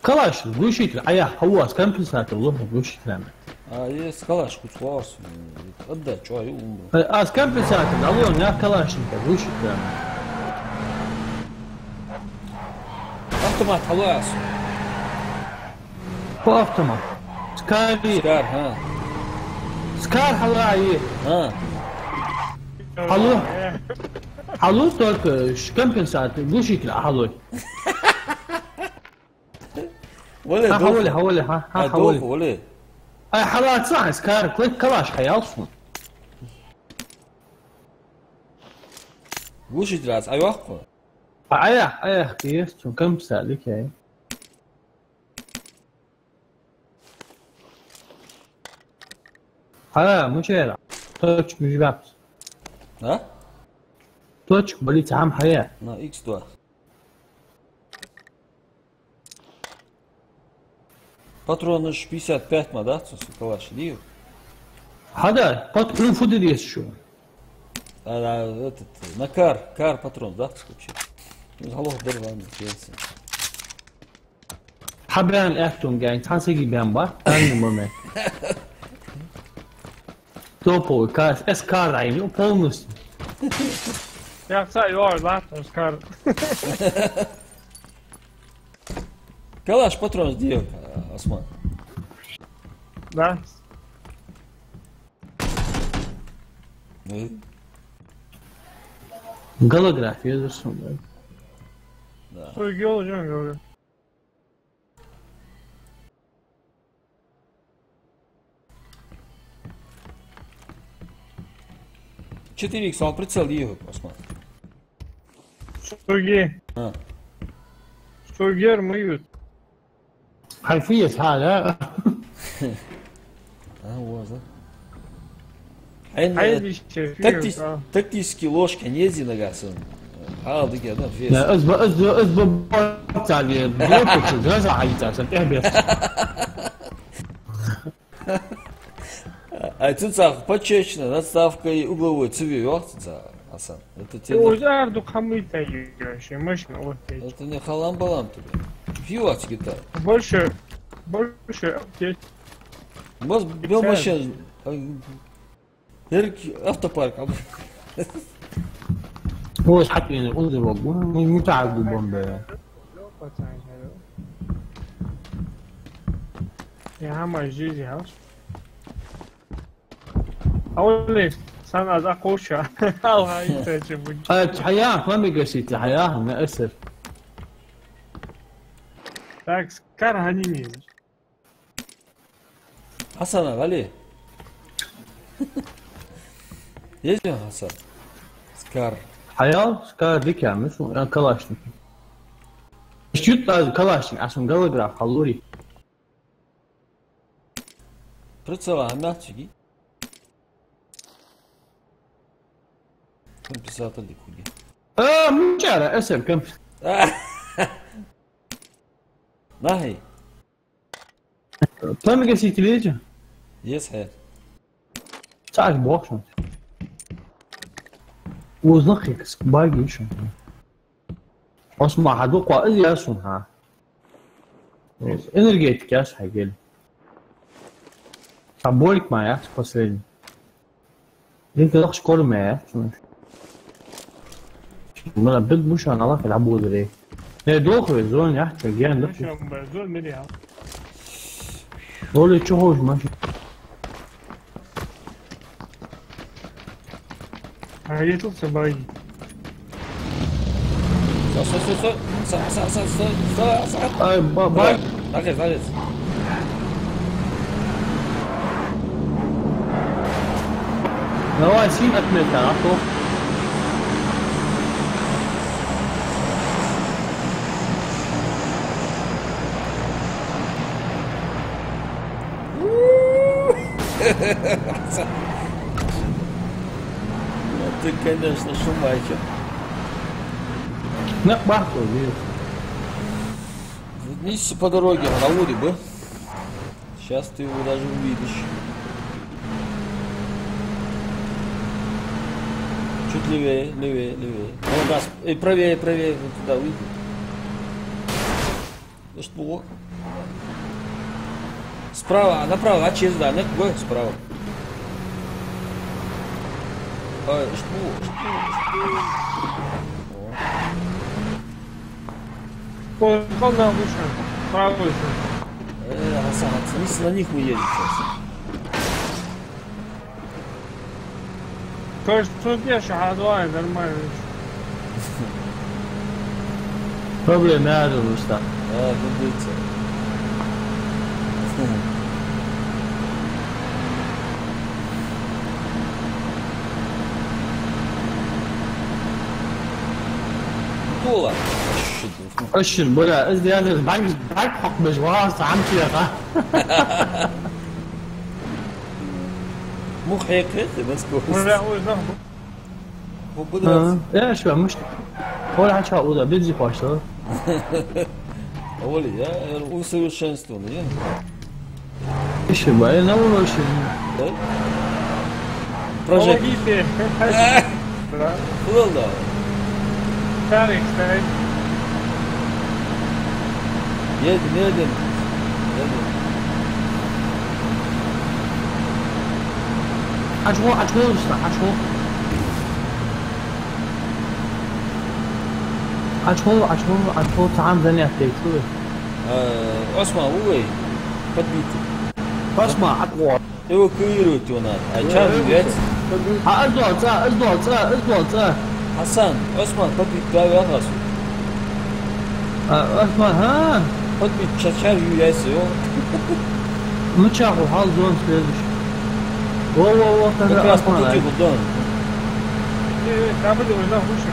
Калаш, глушитель. А я хавас компенсатор, лохо глушитель. Есть калаш хуч вас. Отдай, чё, я умру. А с компенсатором, алло, у меня калашника, глушитель. Автомат, халас. По автомат. Скари. Скар, ха. Скар халай. Алло. Алло, только компенсатор, глушитель, алло. ولا حولي حولي ولا اي حالات صح سكار كلاش حيالصون وش دراس اي وقت اي كيس كم سالك هي مش هلا توتش مش بابس ها توتش بلي تعام حياه نا اكس 2 Патроны 55 да, калаш, лив. هذا патрон фудерис شو Этот, на кар патрон, да, скучи. Залог дерван, пенсия. حبان افتون جاي تحسقي بان با ثاني مومنت توبو كاس اس كار عيني وبولنس Ja, sad ovaj lato skar. Калаш патрон сделал, Осман. Да. голография засунул. Что делал, я говорю. Четыре икс, он прицел ехал, Осман. Что Что гермают. حرفية هذا Вот, да. Тактический ложка не ези нагасан. Алды да, фес. ازبط على بلوك دراسة عايزة عشان تهبط. А цицах почечно надставкой угловой цвет, Асан. Это Ты уже арду хамыта играешь, мощно вот эти. Это не халам-балам тебе. Фьюач гитар. Больше аптечек. Может, бел машин. Автопарк. هو حتى يعني انظر وجهه متعب بالبومب. Я хамай жизнь, хаус. أولي سنة ذا قوشة أو هاي تجيبون حياة ما بقسيت حياة أنا أسف تاكس كار هنيني حسن غالي يجي حسن سكار حياة سكار ديك يا عم شو كلاشني شوت كلاشني عشان قلقرا خلوري прицела мячики. Компенсатор ликуги. مجارة أسف كم ناهي. ما بقسيت ليش يصحى. تعال بوخشون وزنقك باقي شو اسمع هذوق اللي اسمها энергетик я схагел саболик моя последний انت ضخش كل ما ما بدك مش انا الله يلعبوا ليه هي دوخ زون يحكي جان مش زول مليها قول لي شو هوش ماشي هاي توصل باي باي Дагез. давай син отметь авто Ну ты, конечно, шумайчер. На бахту, видишь. Несись по дороге, на улице, бы. Сейчас ты его даже увидишь. Чуть левее, левее, левее. Он нас, правее, правее, вот туда выйди. Ну что? Справа, направо, а через да, какой справа. Что? Пол на лучше. Правый. Хасан, оценись, на них мы едем сейчас. То есть тут я шахадвай, нормально. Проблем не было, что. Будете. Кола. أشر بلا إزاي أنا بعد حق مجوار سامي يا مو هيك بس كويس. ولا وزنه. هو بدنا. يا شو مش ولا حد شاء ولا بيجي فاشل. أولي يا усовершенствование. Я. إيش بقى أنا ولا شو. Прожект. Куда? Старый, старый. Едем. عشو تعال زني أفتيك شو. اسمع هو подбитый. اسمع عطوا. Эвакуировать его надо. А чем является? أزدوا. Хасан, Осман, подбить правый адрес. اسمع ها. Подбить чачар является его. ما تشاهو حال زون سليش. во Как раз по пути был дом. Кабель уже лучше.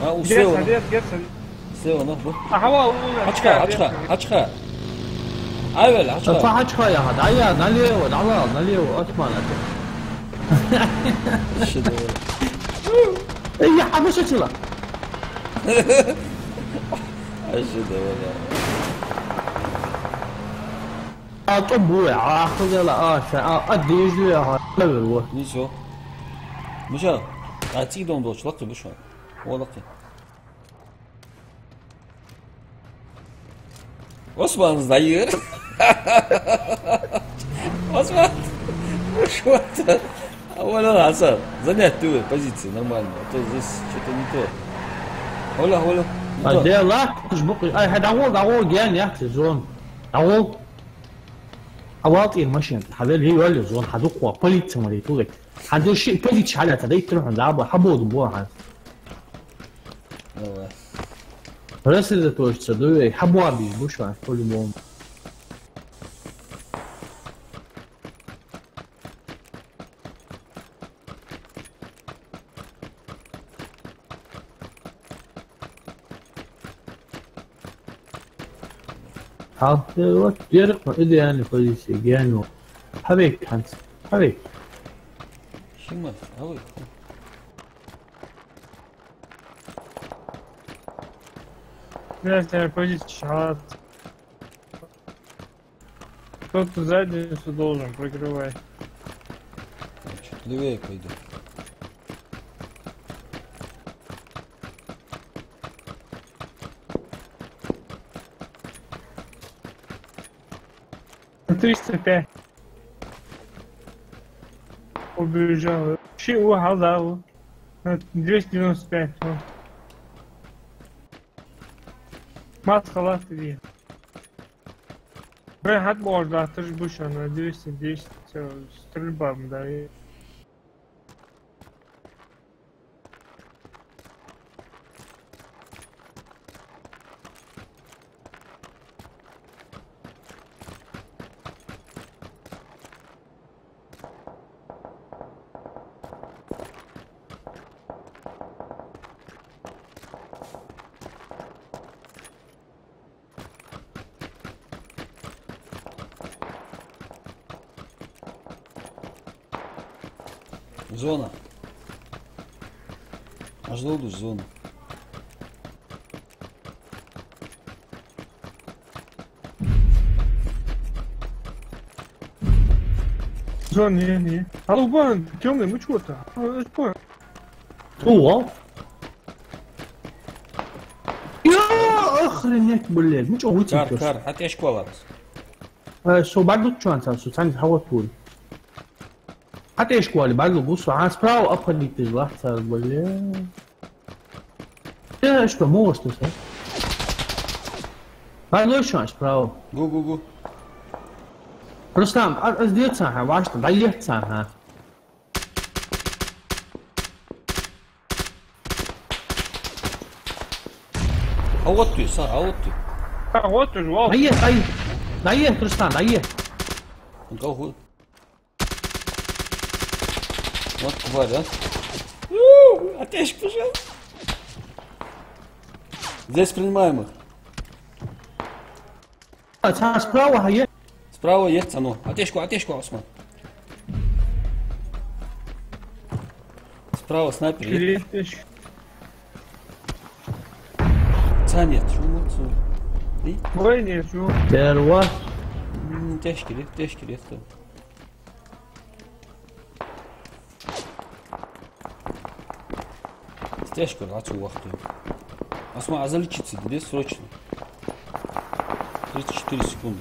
А у слева. Где? Слева нахуй. Ага, Ачха. Авел, ачха. فحشخا يا هذا عيا نليو اسمع Что это? يا حبشة شلا Что это? طبوا اخذ يلا ادي يجي لا بالله Ничего. Муша, а ти дом был, шлак ты бушан. Олаки. Осман знает. Осман. Что это? А вон он, Хасан. Занять ты позиции нормально. А то здесь что-то не то. Холя. ده لا تشبق اي هذا عوض يعني يحكي زون عوض عواطي المشين هذا هي ولا زون هذوك بوليت مري تقول هذا الشيء بوليت شحال هذا تروح نلعب حبوا دبوها بس اذا توش تصدق حبوا بي مش كل يوم вот вверх, идеальный позиции, гениально. Хавик, Ханс, хавик. Шимас, а вы? Верхняя позиция. Кто-то сзади должен прикрывать. Чуть левее пойду. На 305. Убежал. Чего гадал? 295. Маска ластыги. Бля, хат можно, ты ж будешь на 210 стрельба, да. Зона. Аж долдуш зона. Зон, не. А вон, темный, мы что-то. هو يا охренеть, блядь, ну что Кар, вытянуть? кар, حتى ايش كوالابس. Что بعد что он сам ثاني هوا طول. حتى ايش كوالي بعد له بص عن سبراو ابخد لي تجوا احسن блядь. يا ايش بموت تو صح. بعد له شو سبراو. Гу. رستم از دیت سان واش ضيعت سان ها. عوضتي صار عوضتي. Вот уже, вот. ضيعت رستم ضيعت. نقول вот тварь, а? Опять пожал. Здесь принимаем их. سان سبراو هي. Справа есть оно. Отечку, Осман. Справа снайпер есть. Нет, что молодцу. И? Ой, не, что? دروا. Тяжкий лет. Стяжка, рацу вахту. Осман, а залечиться где срочно? 34 секунды.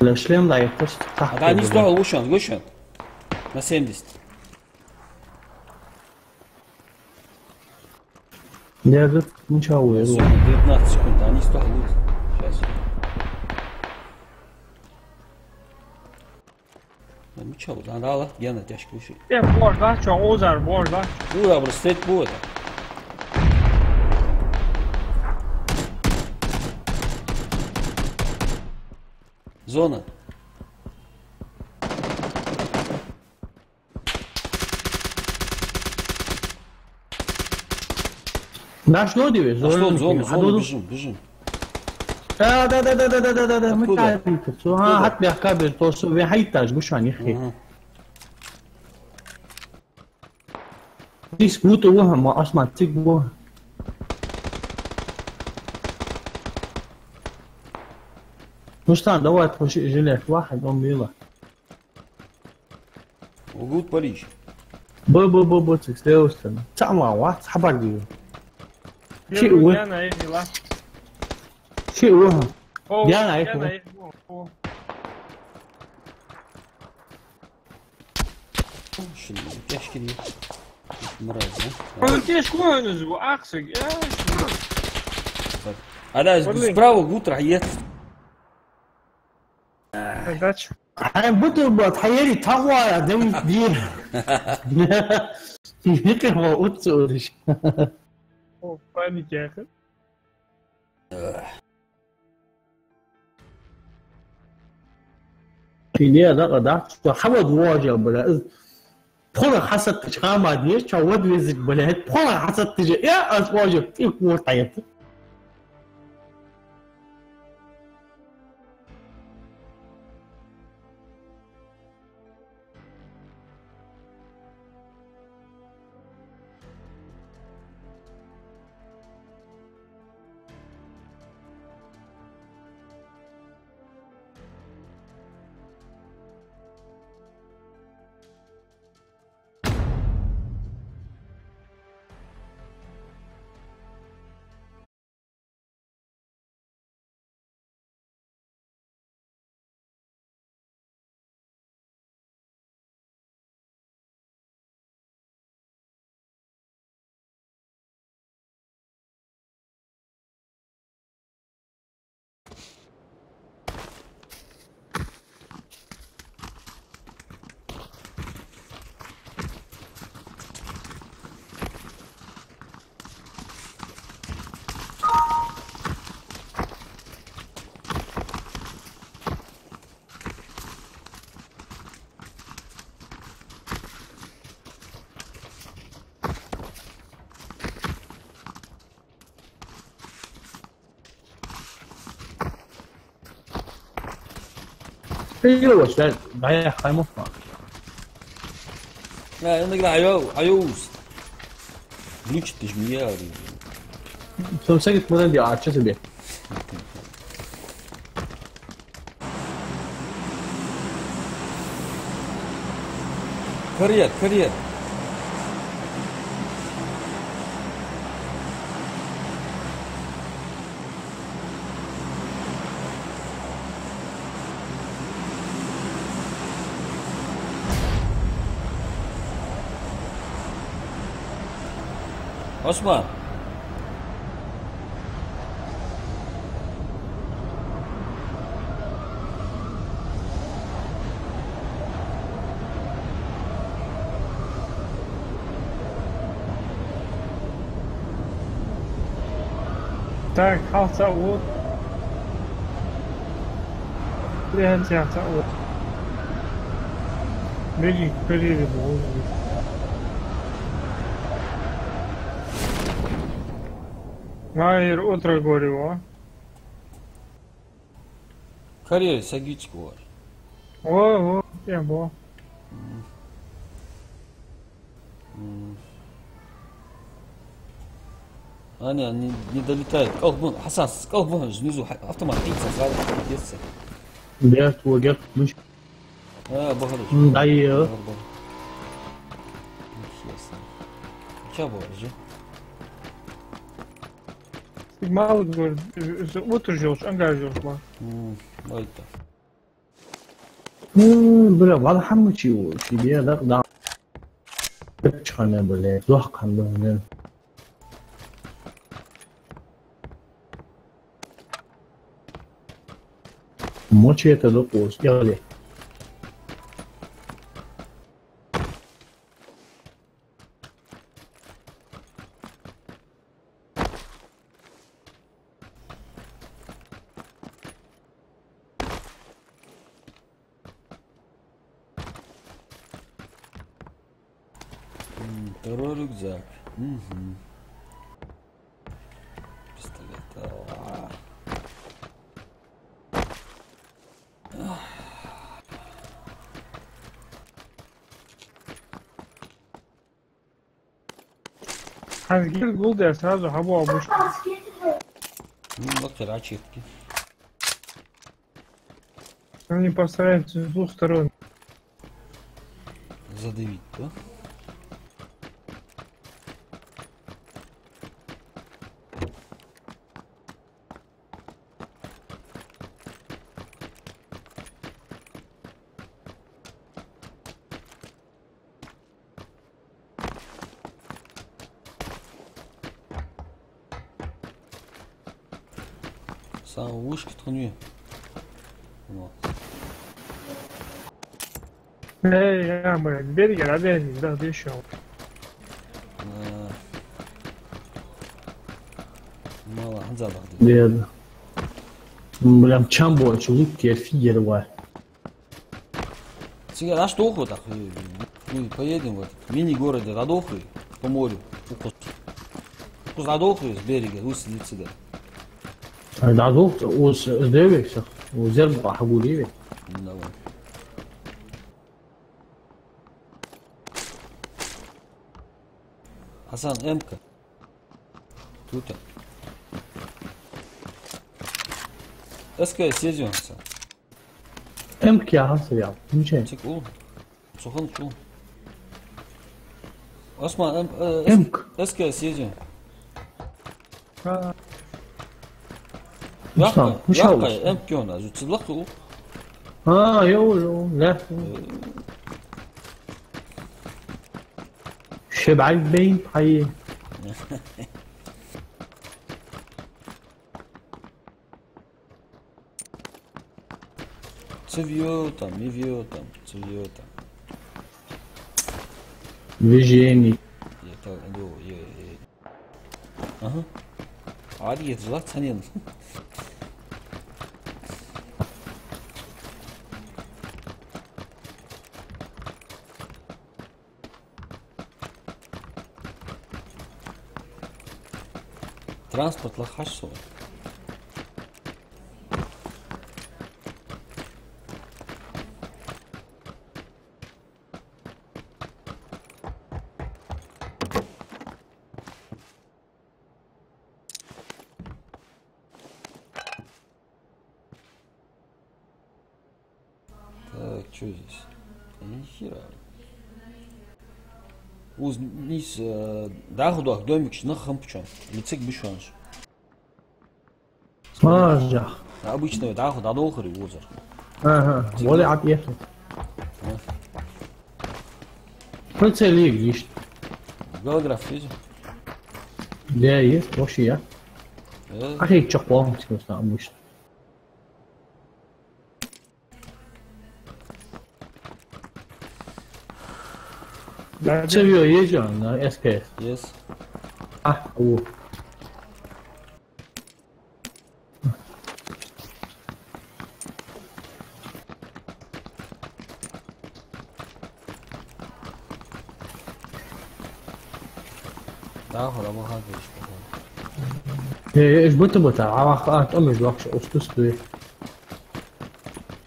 الشلم ضيعت. А да, не стал лучше. На 70. Держит, ничего, я Все, думаю. 19 секунд, они стали лучше. Сейчас. Ничего, надо, Гена, тяжкий уши. Boş lan, çok uzar, boş lan. Bu da burası, set bu da. Зона. Да что делаешь? Зона, бежим. Да. Мы Откуда? так. حتى كابل توصل في حيتاج بشان يخي. دي سكوت وهم ما أسمع تكبو. مشتان دوات خوش جلات واحد أم يلا. وجود باريس. بو تكستيوستن. تعمل واحد حبك ديو. شيء وهم. Diana aí, Şimdi keşke diye. Mıraz ya. Полетишь вон, bu aksık. А да, справа гуд рахиет. Kaç? أنا بطل تخيلي تقوى دم كبير. هيك هو أتصورش. O panik yakın. في ليه ده حمد واجه بلا بخور حسد تشخام ديش شود ويزك بلا بخور حسد تجي يا أزواجه كيف هو طيب ايوه استاذ رايح خايمه لا انا عيوز لوش تجميع سو ساكت مودن دي عشان بيه كارير عثمان Так, хавцауд. Хавцауд. Бери, бери, Майер утро говорю. Карьер сагичку var. О, я был. Они не долетают. Хасан, колбун, внизу автоматично сразу есть. بيت وقف مش بخرج. ضيق Что боже? Мало говорит, утро живешь, ангар живешь, ма. Это. بلا بعض حمشي وشي بيه دق بتشخنا بلا ضحك عندنا ماتش يتدقوس يغلي Второй рюкзак. Пистолет. Хазгир гулда, я сразу хабу обушу. Доктор, ачивки. Они постараются с двух сторон. Задавить, да? Самую вышку ткни. Вот. Я, блядь, береги, опять, да, ты еще. Мало, задах. بيض بلام чамбо чулук кефир ва Сега, на что охота? Мы поедем в этот мини-городе Радохы по морю. С Радохы с берега, высадить сюда. دعوت وزدوي وزرب حقولي Давай. Хасан, М-ка. Тут. СК сезонса. امك يا حسن يا مشان Чек, о. Сухан чу. Осман, امك СК сезон. مش Яққа, М-ка она, зуцлах у. يو لا شبعي بين حي Цевьё там, мивьё там, цевьё там. فيجيني Это, ага. عادي يتزلط ثانيا. Транспорт лохашсо. Так, что здесь? Ни хера. Уз низ дахудах домик шнахам пчон. Лицек бишонж. ماجح. Обычно дахуд адохри узер. Ага, ولا عم ياخذ. قلت لي ليش؟ Голограф видишь? لا есть, вообще я. أخي تشقوا تكوسنا مش. تبيه يجي عنا SKS. Yes. هو. дахуд або хагиш. إيش بتبغى عواقات أمي وحش أستوي.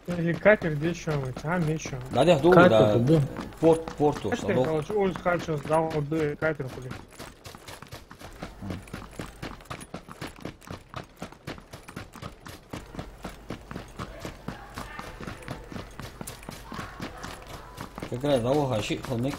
Или катер здесь что мы, там еще. Да, я думаю, Катер, да. да. Порту, Катер, что короче, улиц хочу, дал отдых, катер куда. как раз того хаши коннект.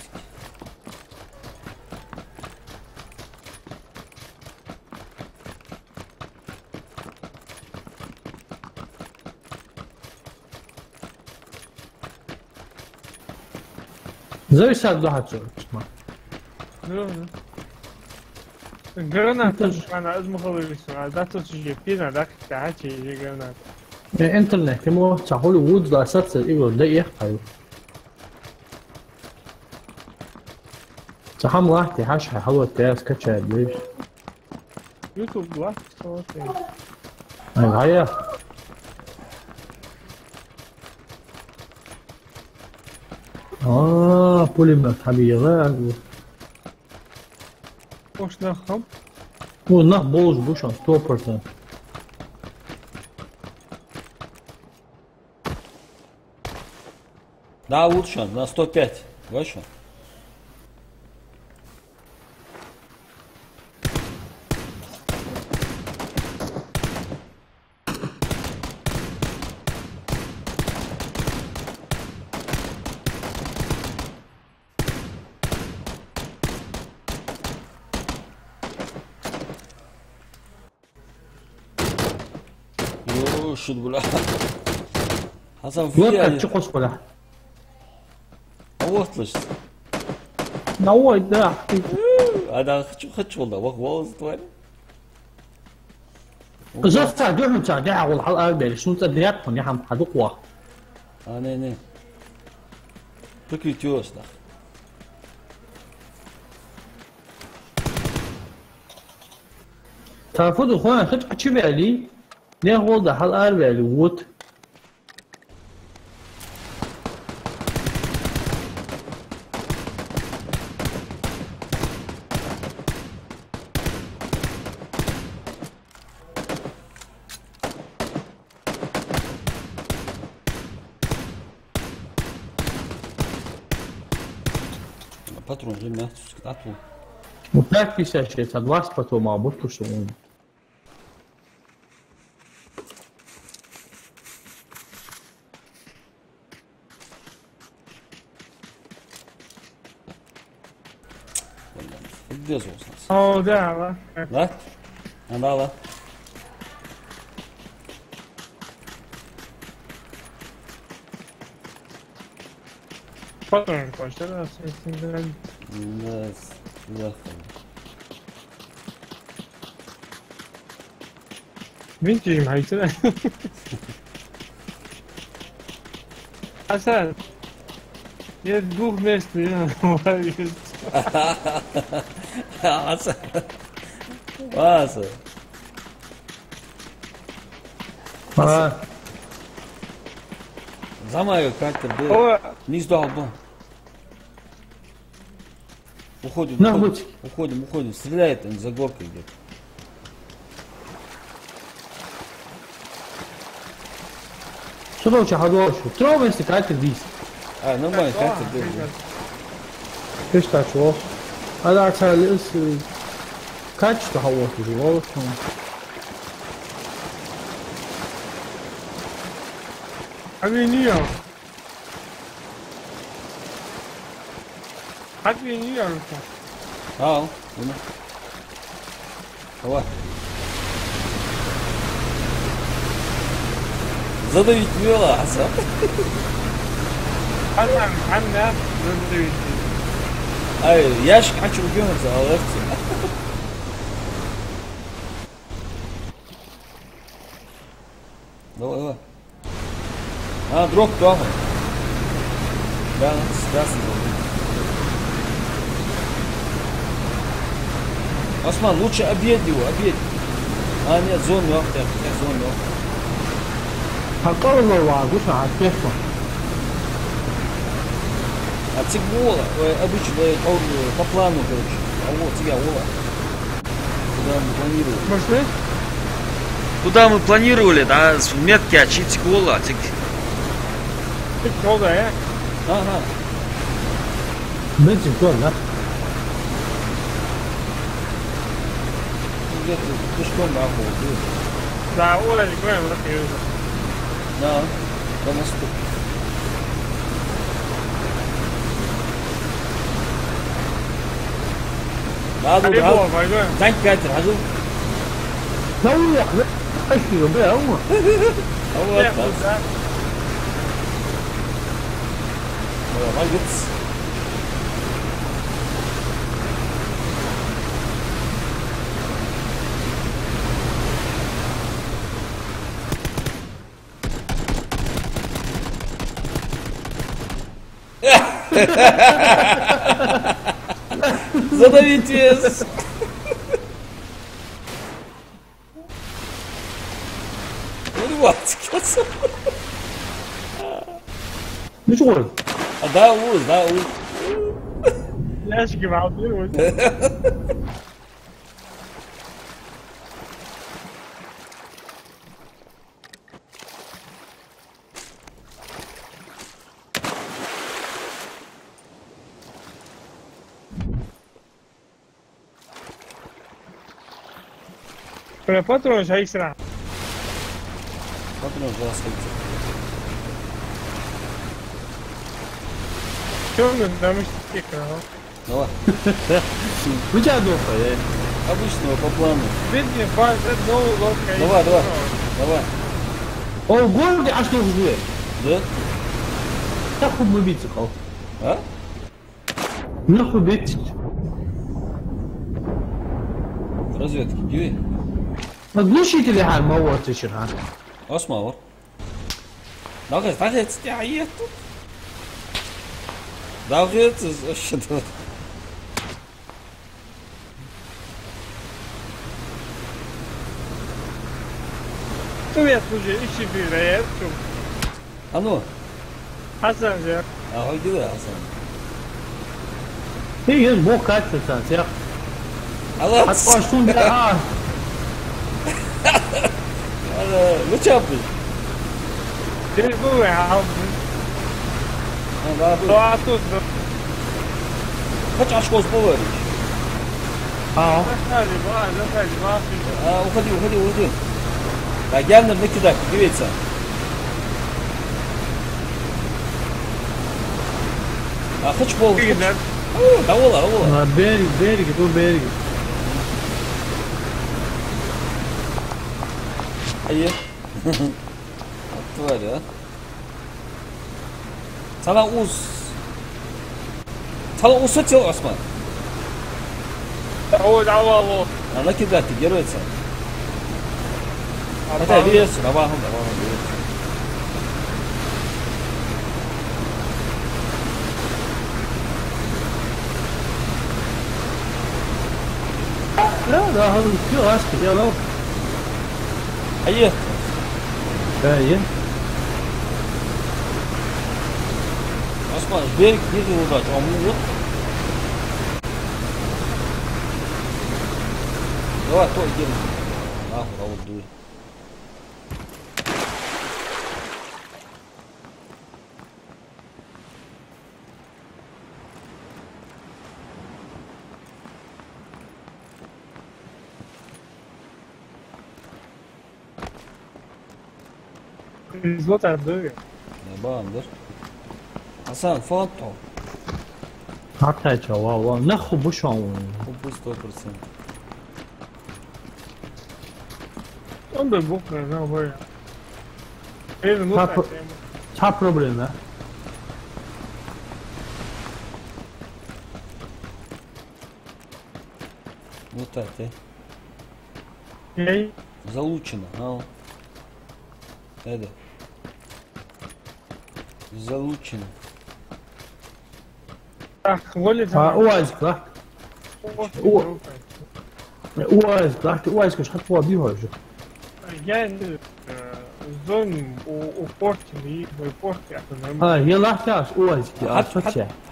зависает до хачу. Граната أنا أزمة خبري ده تصير فينا ده كحكي يجي جرانات. الإنترنت كمان تقول وود ده أساس الإيجو ده يحكي. صحام واحد حاش حلوة تاس كتشاد ليش؟ يوتيوب واحد صوتي. هيا. بوليمر حبيبي غير. وش نخم؟ هو نخ بولش بوشان 100%. Да, лучше, на 105. Больше? شد بلا حسن في وقت تقص ولا وصلش نوع ده هذا خش والله واز طوال زفت دوحن تاع والحلقه بال شنو تدريات يا حم حدقوا انا فكري تيوس ده تعرفوا اخوان خد تشي بالي ليه هو ده حلقه بال ووت патрон же мягкий скату وتاك في شاشة تدواس بتو ما بطل شؤون где золото О, да, да да Потом хочешь, да, да Видите, мальчик. Асад. Я двух мест не молодец. Васа. Замаю как-то был. Не сдал бы. Уходим. Стреляет он за горкой где-то. شو لو شحدوا شو ترى بس كانت ديس نورمال как-то был. ايش تشوف هذا اكثر الاس كاتش تحول في الجوال Аминьо. Как вы не верите? А, ну. Давай. Задавить вела, Асан. Анна, задавите. Ай, ящик хочу убегаться, а легче. Давай, давай. А, дроп дома. Да, страшно. Осман, лучше объедь его, объедь. А, нет, зон легкая, зон легкая. Какого лагу, что отпешку? А цигвола, обычно по плану, короче. А вот тебя, Ола. Куда мы планировали? Пошли? Куда мы планировали, да, в метке очить цигвола. Ты что, да, я? Ага. Бензин тоже, да? Где-то пешком нахуй. Да, Оля, играем, вот так и уже. Да, по мосту. Надо, По-любому, пойдем. Танк катер, хожу. Да ух, да. Спасибо, бля, ух. А вот Да, так. да. Молодец. Задавите. Урваться. Ну что? А да, уз. Ящики волнуют. Pero потом же экстра. Потом уже остается. Что мы там еще Давай. Ну тебя дома, Обычного по плану. Видите, база, новый лодка. Давай, давай. Давай. О, в городе, а что где? Да? Нахуй мы биться, кол. А? Нахуй биться. Разведки. Диви. Глушители ها الموت تشر ها. اسمع ور. Дагы тстяет. Дагы что-то. Привет, слушай, ищи привет. А ну. Хасан же. А ходи да, Асан. Ты есть бог катится, я. Allah. Отпаштун да. Ну чапы. Ты был, а Да, а тут. Хоть очко сбываешь. А. А, уходи. Да, явно накидать, дивіться. А, хоч пол. Да, Ола. На берег, до берега. Ай. Тварь, а? Sana uz хотел, Осман? Давай. А накидать, ты героица. Хотя вес, давай. Да, все, Аська, я лов. Ай. Да, я. Осман, берег не удать, а вот. Давай, то иди. Нахуй, вот дуй. Злота отдаю. Ебанdır. Hasan, foto. حتى واو نخو بشون Bu 100%. On da bok ne var ya. Benim bu 차 프로블ема Вот это. Ey, Залучено. Это. Залучено. volje اوازك اوازك شحال هو بيه Yani zon o portli, o porti aslında. يلا احتاج اوازك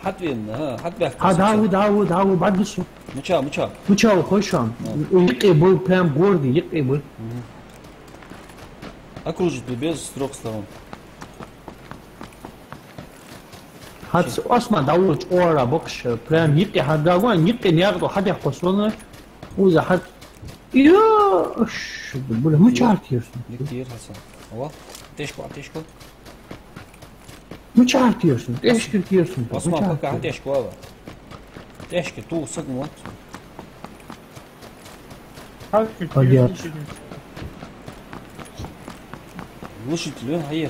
حد وين حد بيحكي. هذا بعد بشو مشا. مشاو خوشان ويقبل بلان بوردي يقبل Окружить без с 3 сторон. هاد اصلا داوت اورا بوكش بلان يقي هذا وين يقي ياخذوا حد يحصلنا وإذا حد يا اش بقول مش عارف كيف كتير حسن. هو تشكو. مش عارف كيف ايش كيف اسمع بقى عندي اشكو. تشكي تو صدق وقت. Hadi لوش تلون هي.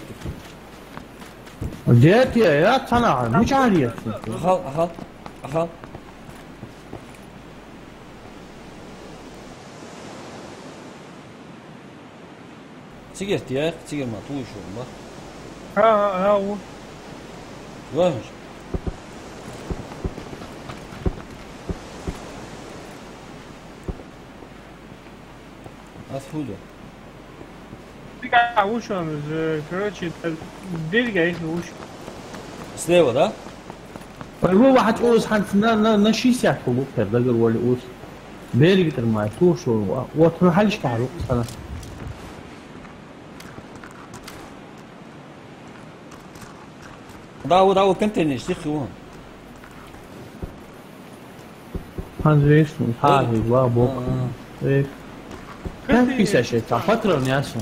جيت يا صنع مش عارف أخل. سيجرت يا أخي سيجر مطوش والله. Ha o. وهمش. أثفوله. Ты уж он, короче, двигай уж. Слева, да? هو واحد اوس حنت نشي ساعته بكره دقر ولا اوس بيري قتل ما توش وتروح حلش تعرف انا داو كنت نشتخي وين؟ هنريش هذه وابو ايه كان في شيء تاع فتره ناس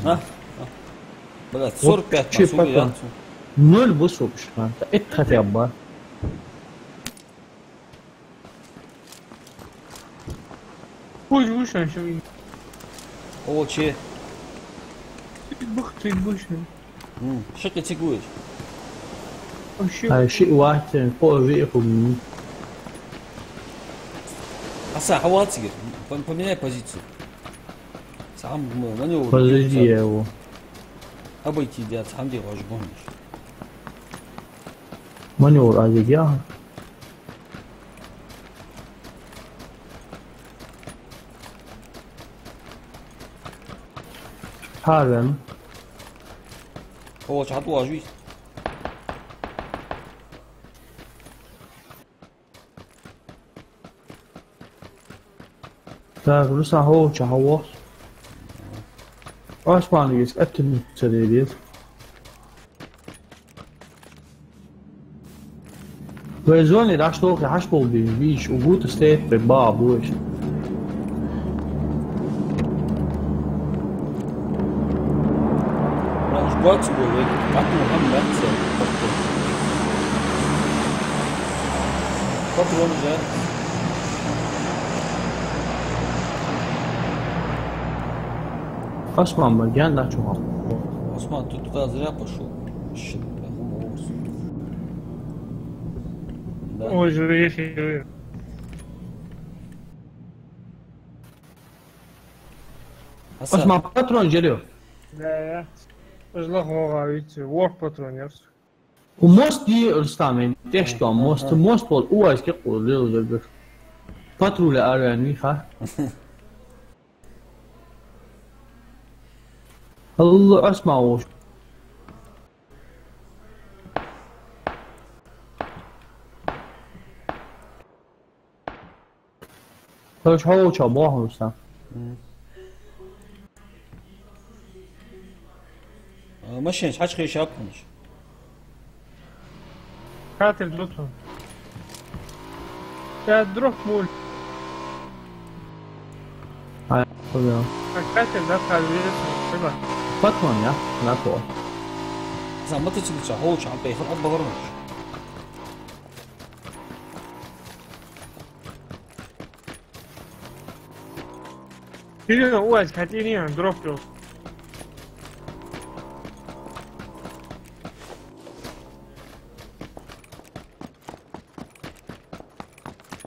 بقت صور بيت مسؤوليات نول بوسو بشان اتخت يا ابا Uж он что? О, че? Бух ты бушный. Что ты тягуешь? هاي شيء واحد فوق ريقهم Аса, хватит. Поменяй позицию. Сам маневр. подожди его Обойти делать, сам делаешь гонишь. маневр азия هذا О, чат ложись. так لسه هو شهوات اسمعني يسألت من السريريات ويزوني داش توقي حشبه بيش وقوت ستيت بباب ويش Мож бать свой, как Мухаммед. Патрон же. اسمع مجان لا شو Осман, ты туда зря пошел. Щит, да. Ой, живи. اسمع باترون جريو Да. Жлах мога видите, work патронерс. وموست دي رستامين تشتو موست بول اوز كيقول ليل باترول اراني خا الله اسمع وش هوش هو شباه رستام ماشي حاج خي شابنش. Катер лутон. Я друг мул. هاي خذها Катер да халвирс. Спасибо. باترون يا لا تو إذا ما تسمع هو شعب بيخل أب برمج. Birine uğraş katiliyor, drop yok.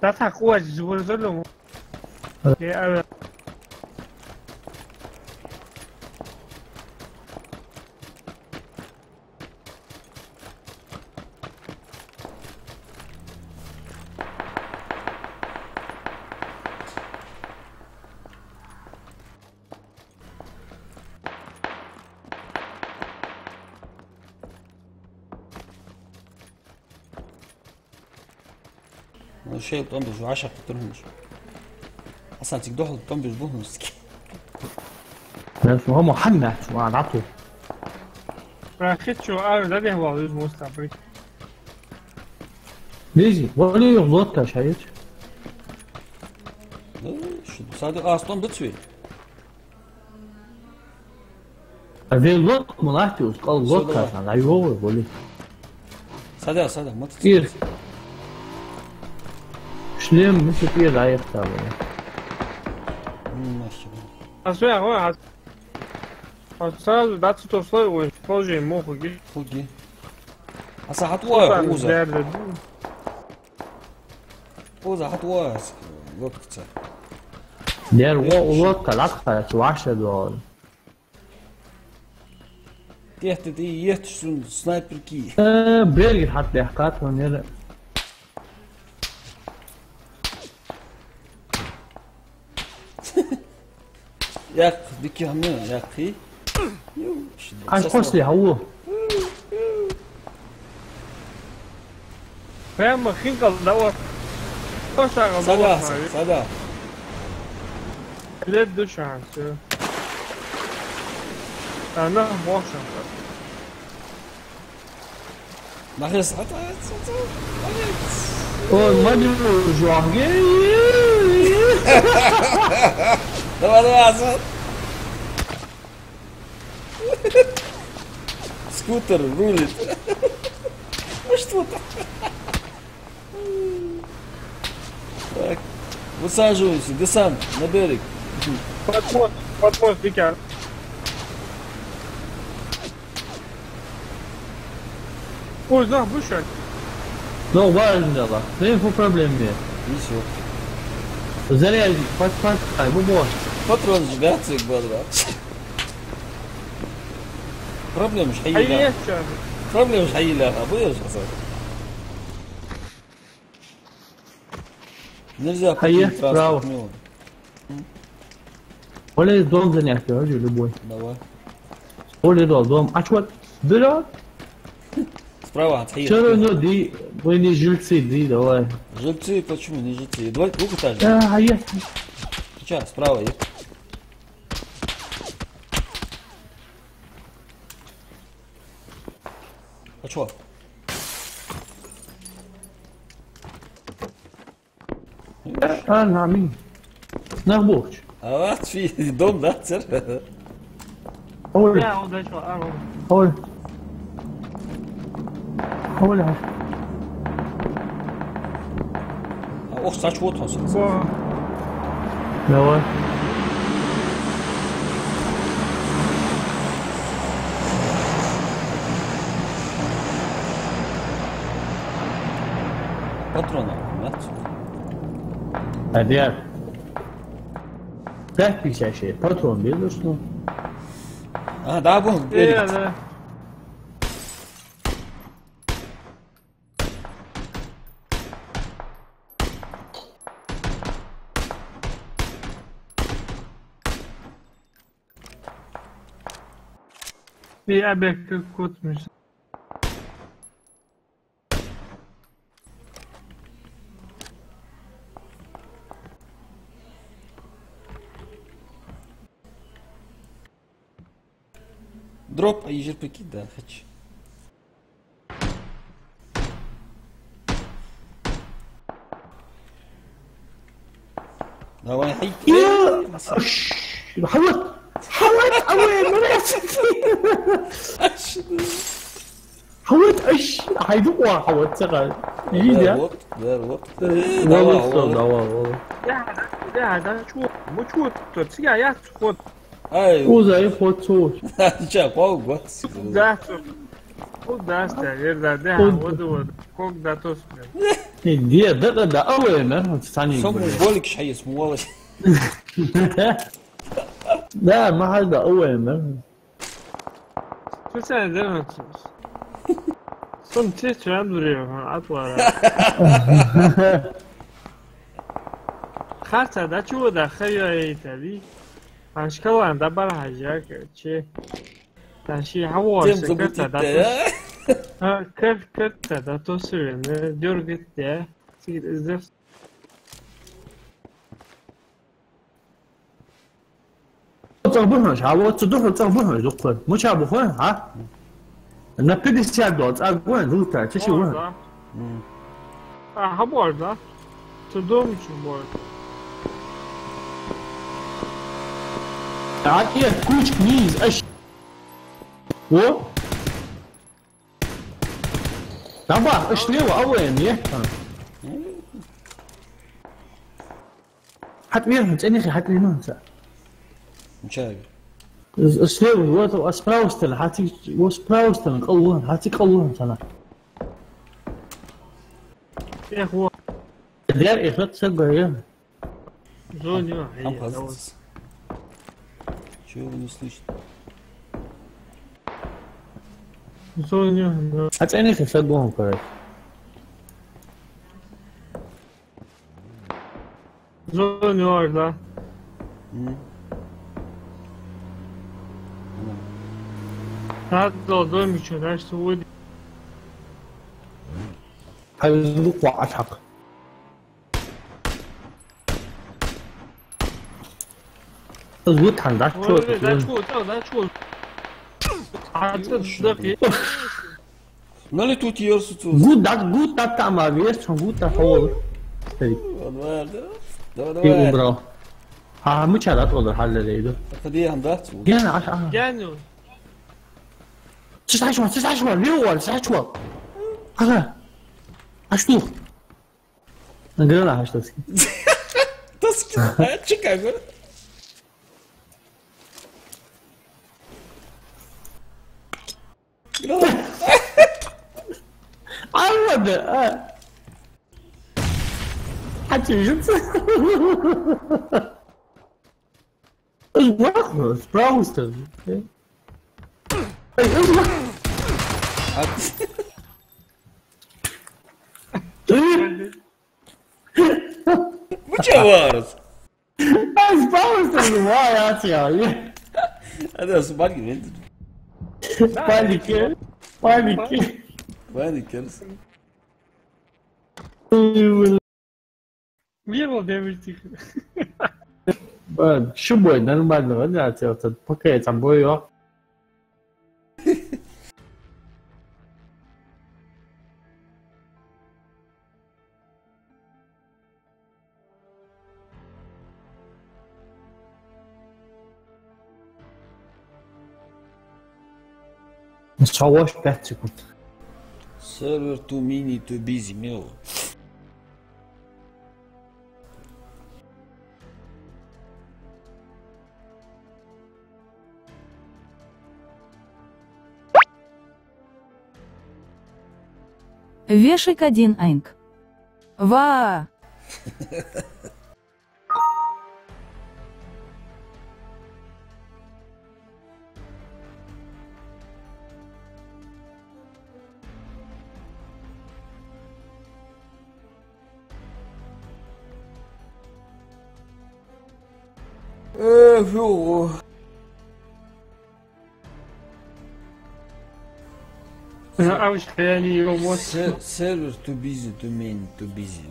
Zaten uğraş zıvırızlı mı? Evet. شيء طنبج و10 ترمج اصلا تقدح طنبج بهم مسكين بس هو محنك شو عضعته راكت شو قال ده هو يوز مستقبل ليجي ولا يغلط شايف شو صادق اصلا بتسوي هذه اللوت ملاحتي وتقال اللوت كان لا يهور بولي صادق ما كتير شليم مش كتير لا يختار ماشي أصلاً هو أصلاً ده تصل وفوجي مخه فوقي هسا حطوها فوزة حطوها وقت دير وقت العقل $10 تحت شو سنايبر كي بريلي حتى حكات ونير يا اخي بدك اياها منين يا اخي عايز قصلي هو فاهم خنقة دور صدى لا تدوش عنسو أنا موشن نخلص ما ادري جوانجي ده سكوتر рулит. Что там? Так, высаживаемся, десант на берег. Подмост, Викар. Ой, да, бушать. Ну, важно, да. Нет проблем нет. И все. Заряд, подпадай, бубон. Патрон сжигаться их бодро. Проблем مش حيلها. Проблем مش حيلها. أبويش أصلا. Нельзя купить транспортную. ولا يدوم занятия, ради любой. Давай. Оля дом. А что? Берет? Справа от Все равно ди, вы не жильцы, ди, давай. Жильцы, почему не жильцы? Двухэтажные. А я. Сейчас, справа есть. А чё? نعم نغبوش А вот في дом, да, церковь? قول يا هو ده شو أنا قول قول Ох, saç вот он. давай Патрона, да? Hadi tek bir şey patron biliyorsun. А, да, вон, إيه берег. ده Bir abek kutmuş. Дроп, а ежер прикид, да, хочу. Давай, хай. حاولت حاولت أوي مناسك حاولت ايش حيدوق حاولت شغل يجي ده الوقت والله صدق والله ده شو مو شو تسيا يا خد ايوه وزي فوتو شا قوي بس ده خد ده استغير ده ود كوك ده توسمع دي ده اول ما ثاني سمو بولك شيء اسمه والله لا ما هذا اول ما شو سنة ده صم تيش عندوري عطوة خاصة ده شو ده خيال تبي عش كلام ده برا جاك شيء ده شيء حواس كرت ده كرت ده توصل جورجت ده سيد الزفت تغبرهاش عاود تدخل تغبرهاش دخل مش عبوخين ها نبتدي السيادات أقوين روتا تشي وين حبور ده تدوم شو بور عادية كوش كنيز اش و طبعا اش ليه اول يفهم حتى مين تاني حتى مين مش عارف اسلوب الوقت واسبراوستن حتى واسبراوستن قولون حتى قولون سنة يا هو دير اخوات سجل يا زونيو هم خلصت شو نسليش زونيو حتى اني تسجلهم كويس زونيو ده هذا دوم يشوف ايش تسوي حيزلق وعشق الزوت عندك شو ده شو نالي توتي يرسو جود ده تعمل بيش جود ده هو في أمبرا ها مش هذا تقدر حل ليه خديه عندك جانا عشان جانو تسعة ليه ولا تسعة هذا أشتو نقرأ هاش تسكي تسكي تشيكاغو عود حتى يجلس الوقت براوستر اي اصبح مش وارث براوستر وايات يا هذا صباحي بنت بالك وين الكرس ميرو ديفيتي شو بوي نرمال ولا تبقى تنبوي Savaş Pubg. Server too mini too busy meu. Вешик один Айнк. Ва! Фу. اوش خيالي روبوت Server too busy too many too busy.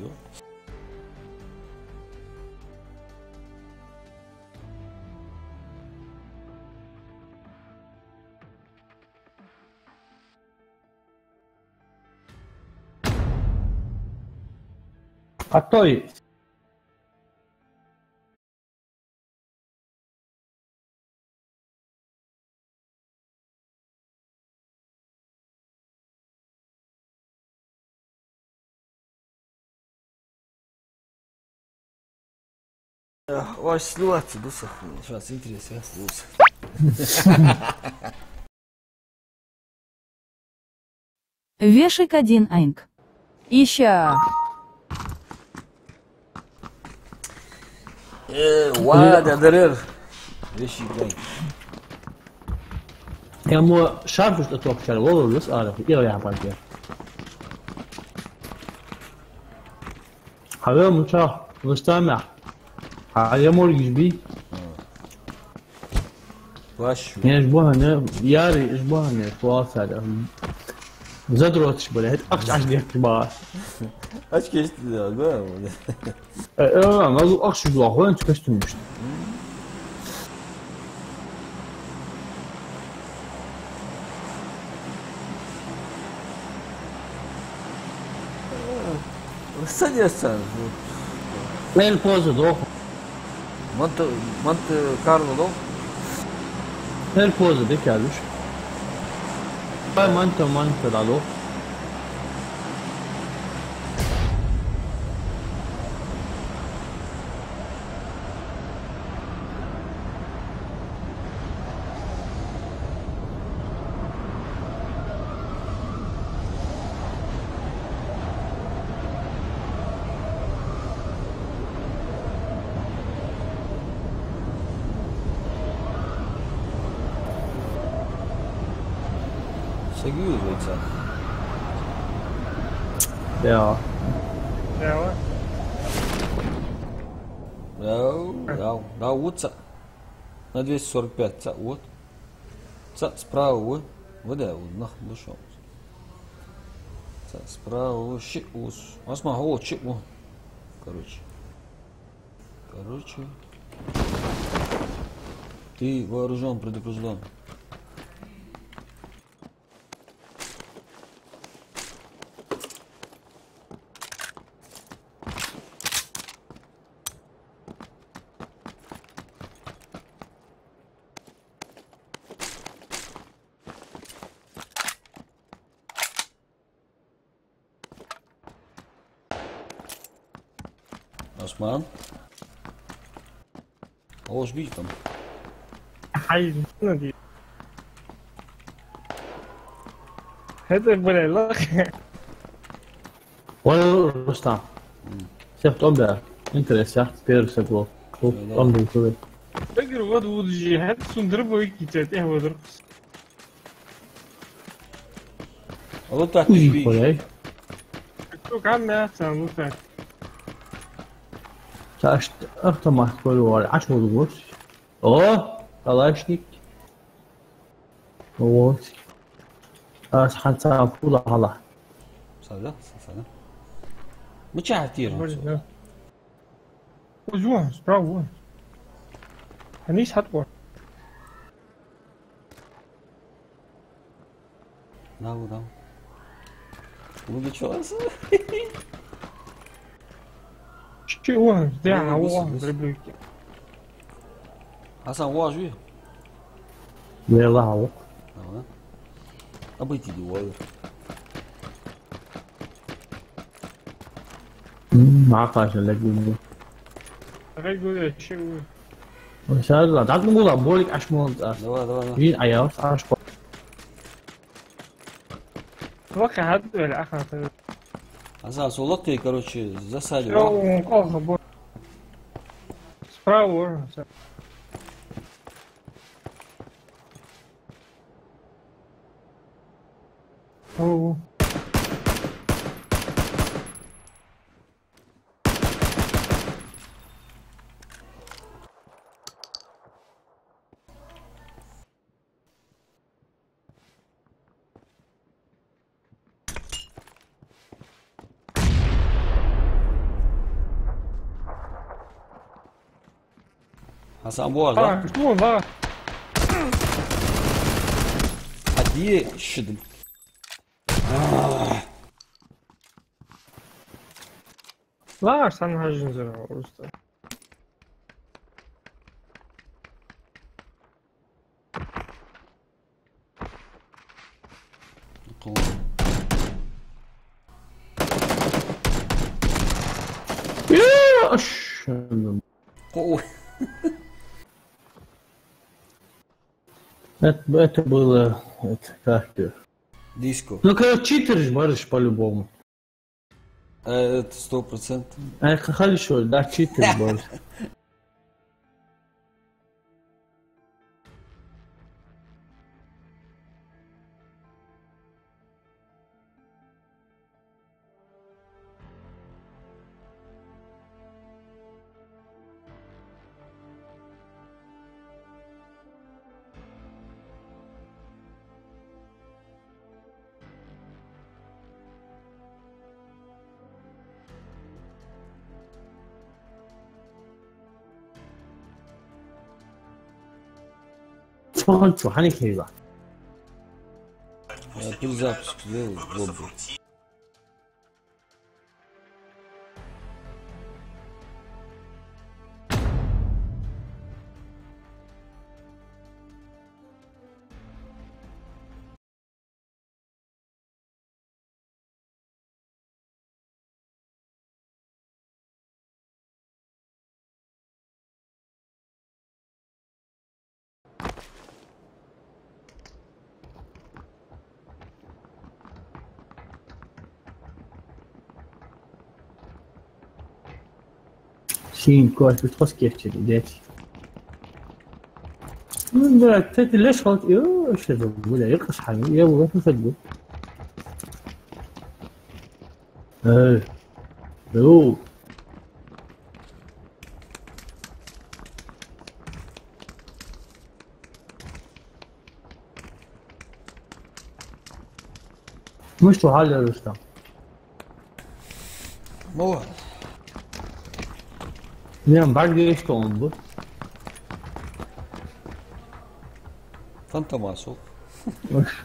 Atoi. Ваш сливаться дусах. Сейчас интересно, слушай. Вешик 1 Айнк. Ища. Вада дырыр. Вешик Айнк. يا مو شارف وش اتوقع والله بس اعرف ايه يا حبايبي حبايبي مشا مستمع حاجه مور يجبي Baş. يعني اسبوعنا ياري اسبوعنا خلاص هذا زادروت شبه هيك اقش عشان يحكي معاه Aç geçti ya, değil mi? ايه ما له اقش جوا وين تكشتم مش Sen sen. وين البوز دوخ Mant Carlo do. وين البوز ديك يا لوش ما انت دالو Sekiyor yoksa. يا Да, вот ца. На 245 ца, вот. Ца справа, вот. Вот да, вот, нах, душом. Ца справа, вот, щик, вот. Осма, вот, щик, вот. Короче. Ты вооружен, предупрежден. Осман. О, жби там. حي دي هذا بلا لا ولا رستم سيفت أمبر انت اللي سيحت بير سيبو أمبر كله فكر واد وجي هاد سندربو هيك تاتيه ودر والله تحت وجي شبيك. كله شوك عنا سامو فات تاشت أختم كله ولا عشر ودوس طلاشنيك ووس سحن سام فوضى هلا Sada. Мыча тиру. وجوه سبراو هنيش حتور Да. Вы что? شي هو داع هو دربلك Асан важи. يلا هو Обойти его. معك عشان لاجي غير شي هو ان شاء الله تعال نقول بقولك اشمون Давай. جين اياس اشكو توقع هاد ولا اخر Асан солодкий, короче, засадил. او قوه سبراو او Асан boğaz lan. شو والله Hadi şidim. لا استنى هنزل ورسته يا Ой. Это было... как это? Диско. Ну, когда читеры ж барыш по-любому. Это 100%. А хорошо, да, читеры барыш. Солнце, ханихейла. Перезапуск сделал в лобби. Cinco, tu trop schiacci, 10. لا تاتي ليش غلط ايش هذا ولا يرقص حالي يا ولد تفضل ايه يو مش حال يا رستم مو نعم بعد ايش تنظر فانت معصوب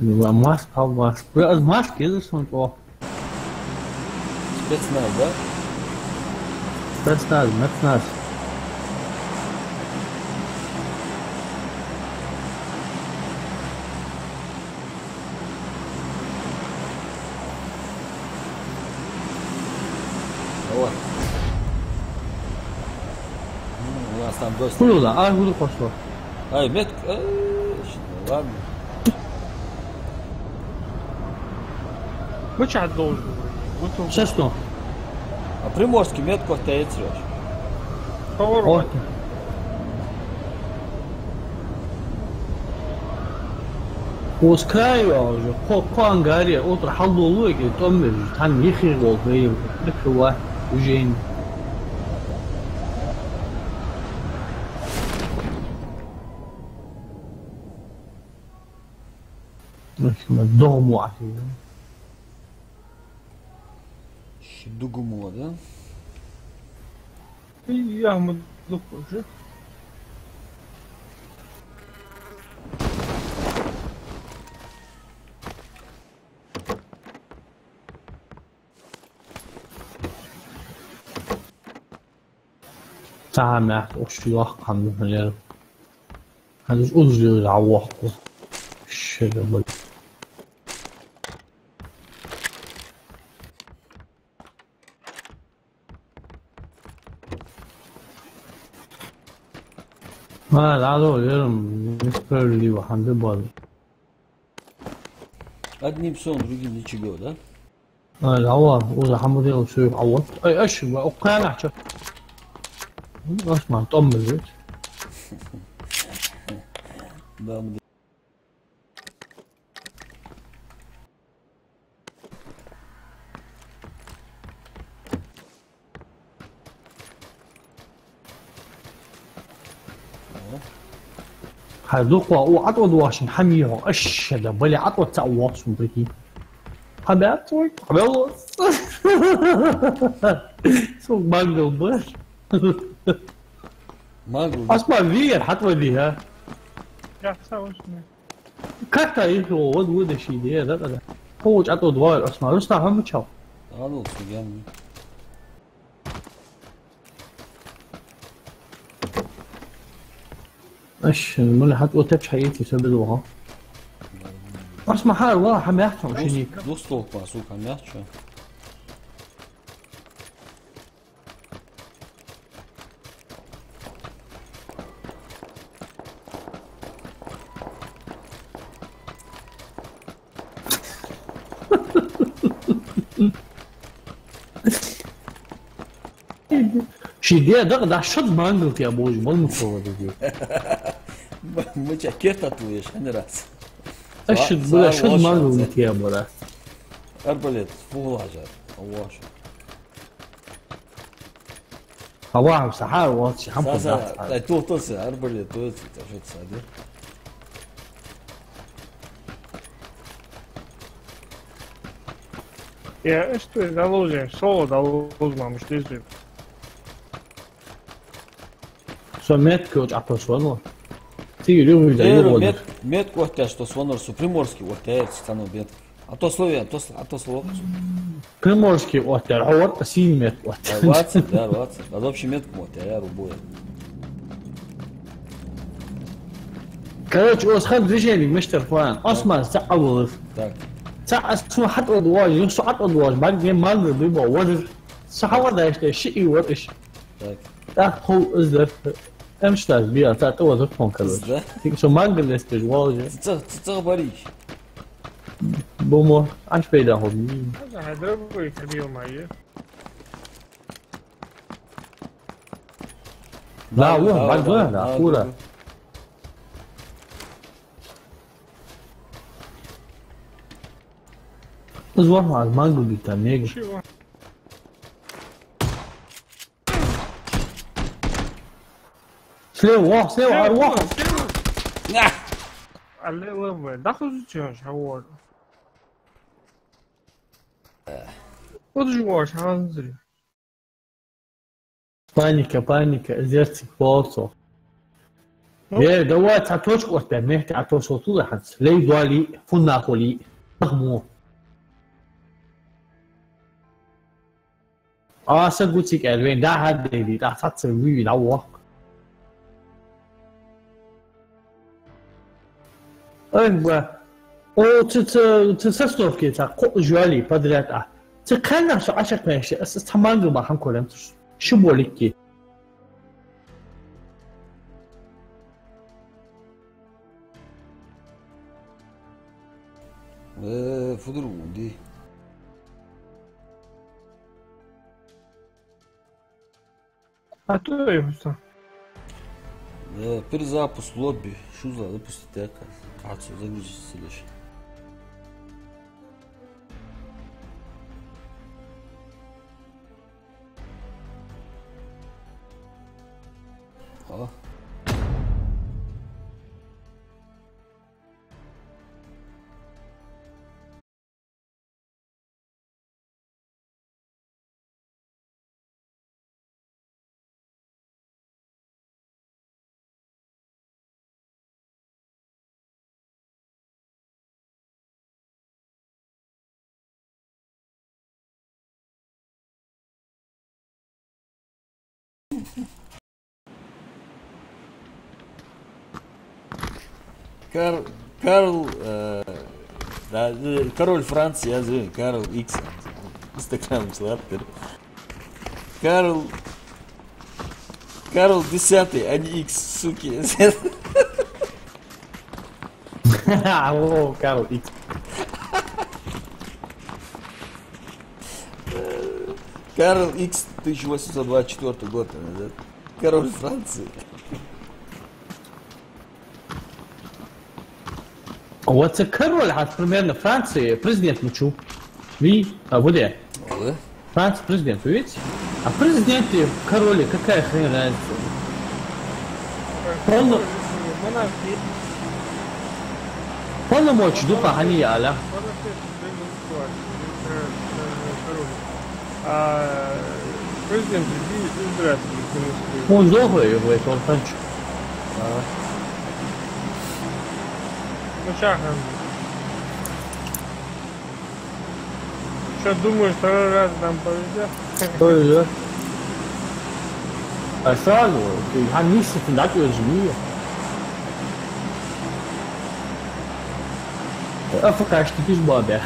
ماسك او ماسك ماسك يا رستم تو спецназ, да? спецназ Вот. У нас там гость. Куда? А, куда пошло? Ай, метка. Ладно. مش عالدوج Сейчас что? А приморский метку стоит срешь. فور وس كرايو جو كوان غاري اوتر حلو لوكي تومر تان يخي غوبي دكوا وجين مش مدوم واحد Дугумо, да? يا مدلوكوش تعال وشيوخ عم نهير هذا أزلي العواقب الشغل ما العدو يرم نسبر لي وحمد بال Одним сон, другим ничего, да? العوار وإذا حمد يرم سوي عوار أي أشي وأقنع شو أسمع طم البيت Да, мы... هذوق وعطوا واشن حميه أشهد بلي عطوا تعواص مبكي حبيتوي حبيوص سوق مانجو بس Магу, أسمع فير حتى ديها يا تساوي شنو كاتا يهو ود ود شي دي هذا هو عطوا دوار أسمع رسنا هم تشاو Алло, цыган. ايش المولى حتى تبش حياتي سبدوها اسمع حال والله حم يحكم شنيك Достал по, сука, мягче. شديد ده شد مانجلت يا ابوي ما المفروض دي متشكرت طويش انا راس اشد بلا شد مانجلت يا ابوي اربلت فوق هاجر هواش هوا سحار واش حمد ساسا تو توس اربلت تو تشوت سادي Ya işte dalılacağım. Solo dalılmamış değil. Сомет коч апосвано. Ти любиш да играешь. Мет костя, что свонор су приморский вот стану бед. А то словен, а то слово. Приморский вот вот син мет вот. 20, да, 20. А вообще мет вот я рубой. Короче, осхан движение мистер Фан. Осман саавов. Так. سو حط ادواج يسو حط ادواج بعد جيم مال بيبقى ورد صحوا ده شيء ورش ده هو ازدر امش لاز بيا تا وزر فون كلوش شو مانجل استج واجه تغبريش بومو عش بيدا هو هذا هضربه يخليه معي. لا هو بعد لا كولا زور مع المانجو بتاع نيجي سليو ارواح الله وين دخل جوش هو جوش هنزل بانيكا زيرتي فورسو يا دوات عطوش قلت مهتي عطوش طول حنس لي دوالي فناقولي مغمو سقوتك الوين دا هاد دي دا تسوي لا وق او تسستور كيتا قو جوالي بدرات تكلم شو عشان ماشي استمانجو ما حنقول شو بوليكي فدرو دي А то и все. Перезапуск лобби. Что за запустить эко? Отсюда загрузится лишь. О. Король Франции, я знаю, Карл Икс. Инстаграм сладкий. Карл 10, а не Икс, суки. О, Карл Икс. Карл Икс 1824 год назад. Король Франции. وتكرر على примерно Франции президент мучу. Ви, вот Франция президент, видите? А президенты короли какая хрень разница? полномочия духа они аля. Президент избиратель. Он долго его это он танчит. Ну чахан. Что думаешь, второй раз нам повезет? Повезет. А сразу, они дать ее жми. А пока что ты ж бабя.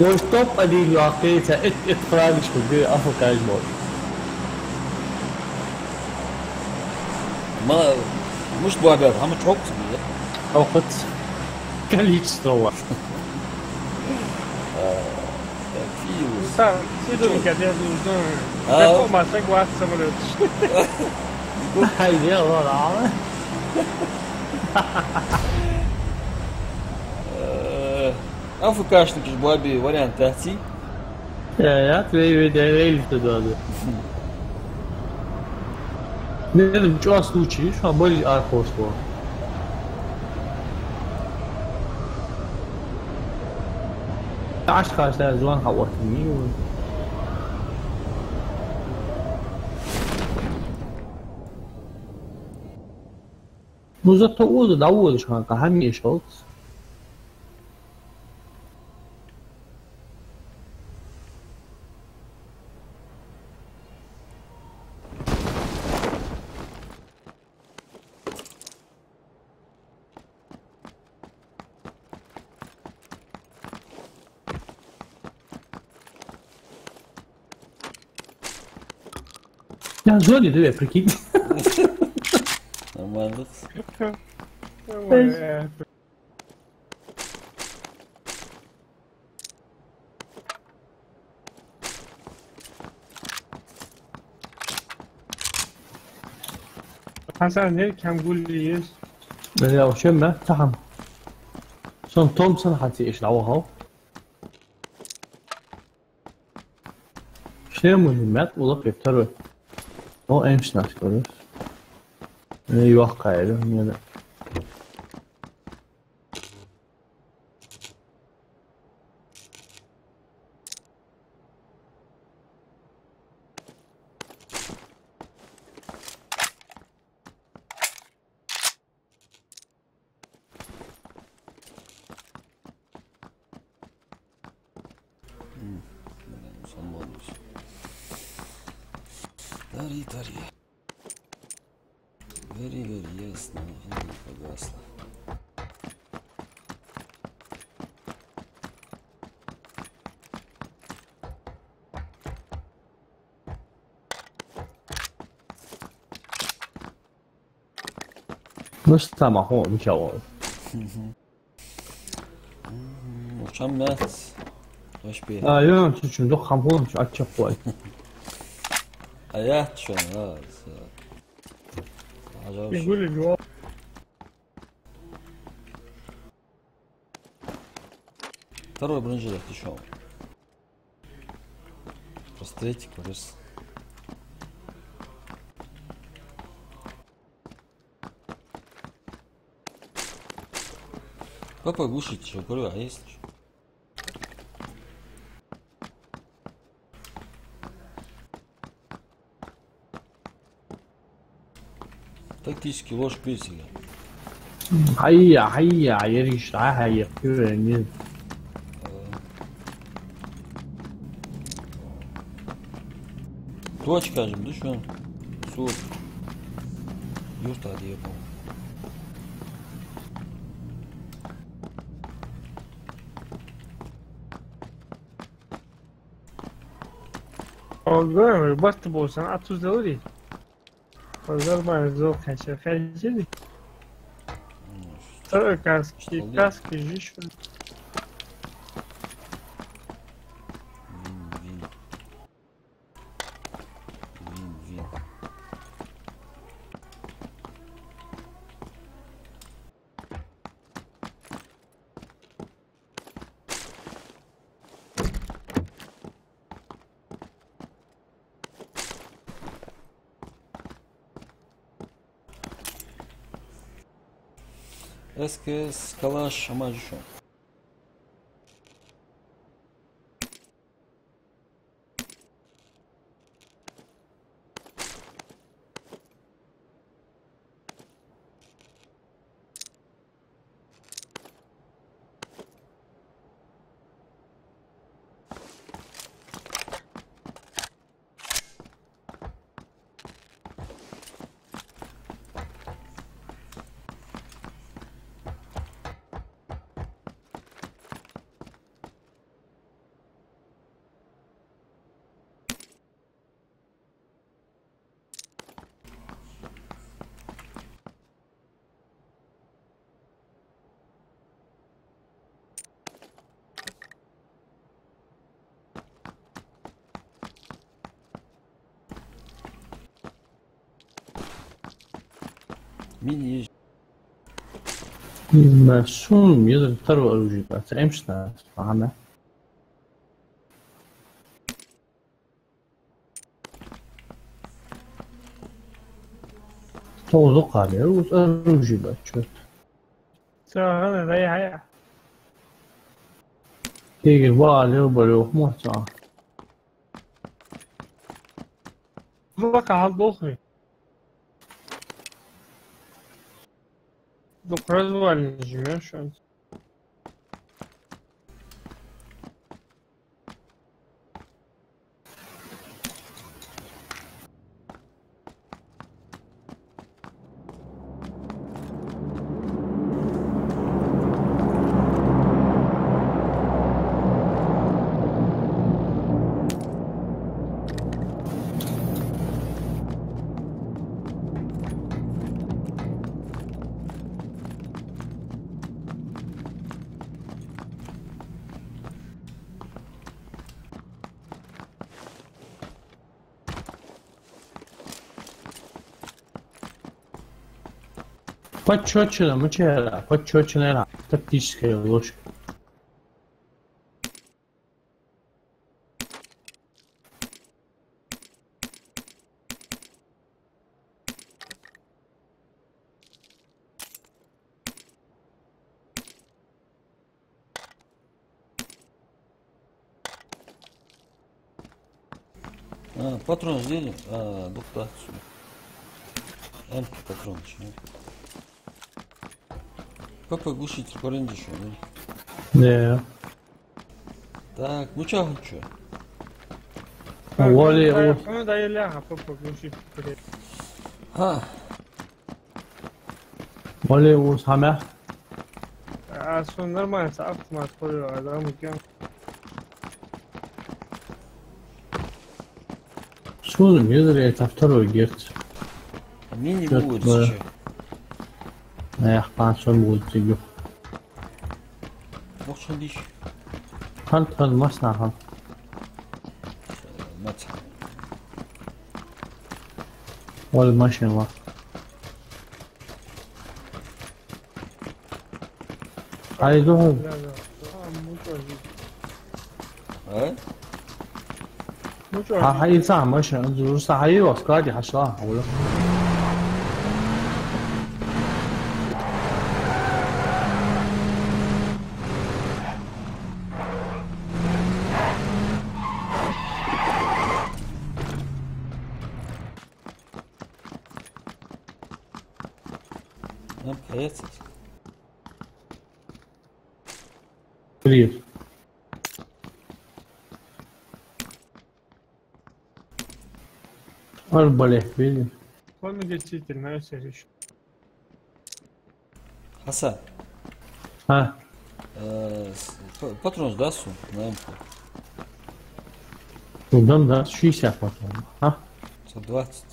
Ну стоп один лакейца, это фрагочку, где африкаш бот. مش بوابات هم تحط أوقات количество. Fios. Tá, se brincadeira dos donos. Ah. Vai tomar, sai guarda essa mulher. Hai ghê rồi đó. Am făcut și tu că boabe variante ați? Ya твои видели туда. Не знаю, что случилось, а были архосво. عشق از جوان هواتنی و موزه تا او دا اولش kanka همین شد Ya zor değil peki. Nормально. Hasan ne kam gulliyiz? Ya وشمة تحم son تومسون حتى يشلعوها şey mühimmet olup yaptar o emşin aşkları yok gayrı ya da Тари. Very ясно. Погасло. Ну что махо ничего Uçan met. Hoş bir. ya çünkü hamhon açık koy Hayat şu an ha. Acayip. يقول الجواب Второй бронежилет еще. Просто третий колес. Как поглушить еще? Говорю, а есть еще? Тактический ложь песня. هيا يريش هيا كده Точка же, да что? Суд. Юрта отъебал. Oldu bastı bolsan 30 değil. Pazar bana zor kaçar kaçırdı. Tabii kaski jiş. Вин. СКС, калаш, амаджу. Мини. مسون يقدر يختاروا ألوجي بقى تعمشنا فاهمة توزق عليه وألوجي بقى شوت سهل زي حاجة يجي بقى عليه وبلوه محتوى بقى على الضخم بكرة ولا الجميع شو Почёчно, мучера, почёчно, тактическая ложь. Патрон сделали? Доктор. Эмки патрон. Папа глушитель паренди еще, Да. Так, ну чё? Воли. Ну да, я ляга, папа, глуши. Воли у самя. А что нормально, автомат ходил, а да, мы кем? Что за это второй герц? Мини будет сейчас. Эх, пансон будет тебе. Вот что дичь. Хан маснахан. Мать. Воли машина. Айду. А? Ну что? هاي ساعة ماشي انزل ساعة هاي واسكادي حشرها ولا Нам кажется. Привет. Арбалет, видишь? Он действительно все еще. Хасан. А? Патрон да, су на эмку. Удан, да, 60 потом. А? 120.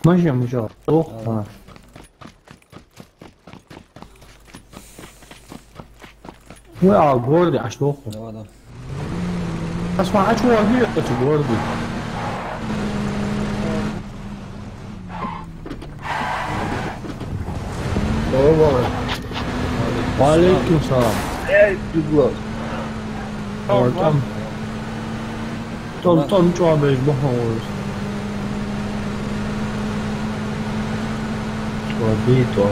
Мажем уже. Ох, وقع جوردي عشوخه Давай, да. اسمع عشوه هي جوردي وعليكم السلام طم جوابي بحوز وديتو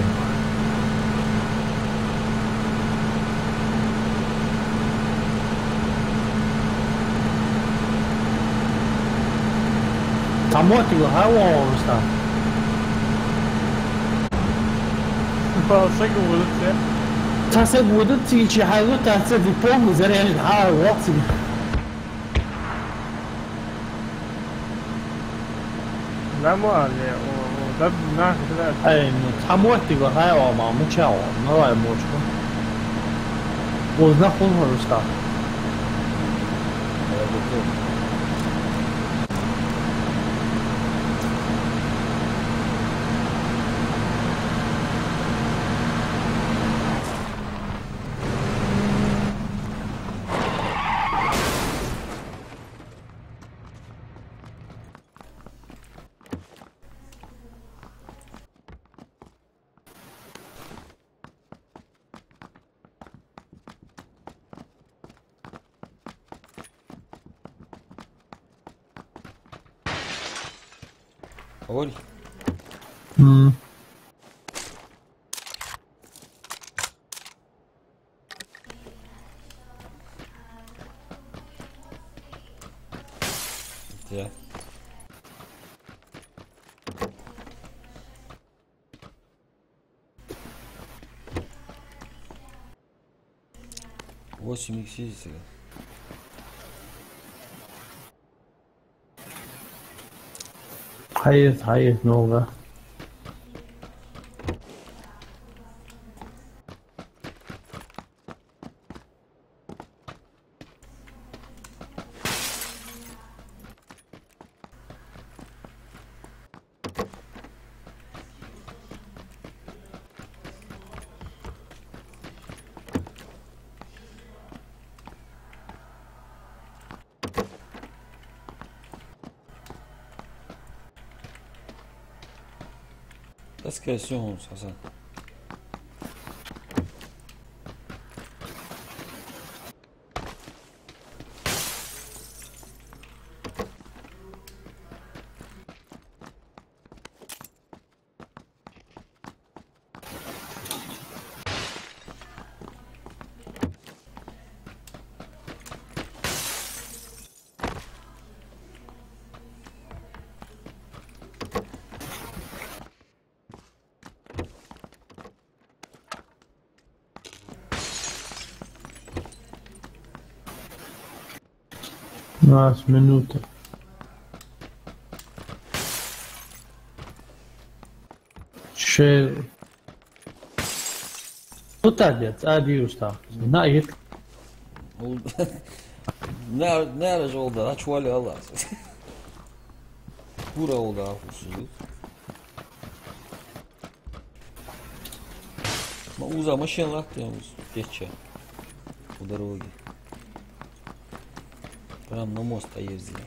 Tamote go hawa sta. فصق ولد تاسب ودت تيجي حاجه تاسب بوم زرع ها وقت لا مو عليه ودب ناخذ اي tamote go hawa ma mu chao no ai mo chu. وزنا خون هو sta. Говори. Да. Восемь икс есть. Hayır, много. Скорее всего, Хасан. Нас минута. Şey... Bu tabiat, adi usta. Nayet. Nerede oldu? Açvali Allah. Bura oldu afusuzluk. Уза машин лактем тече по дороге. Прям на мост ездили.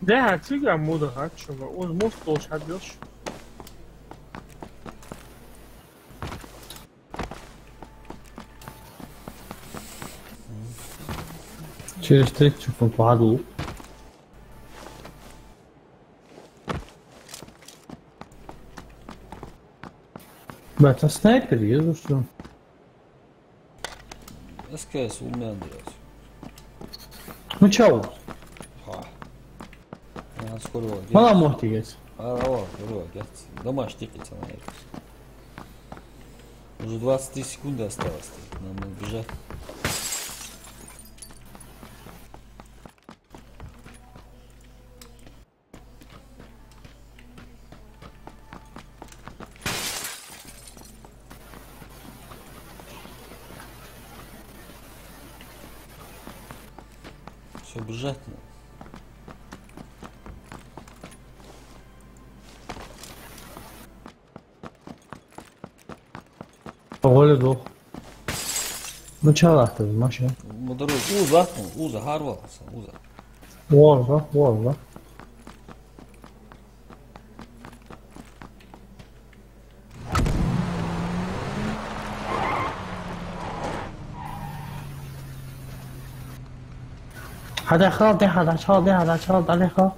Да, цыган мода хачува. Он мост тоже отбьешь. Через 30 секунд падал. Это снайпер, езжу что? СКС умеет делать. Ну чау? Мало может есть. Домашний тикается на это. Уже 23 секунды осталось. Нам надо бежать. Все, бежать надо. Olha, ну чала ты, машина. Модеру, Уза, Харвалса, Уза. Волга. هذا خالد هذا شال عليه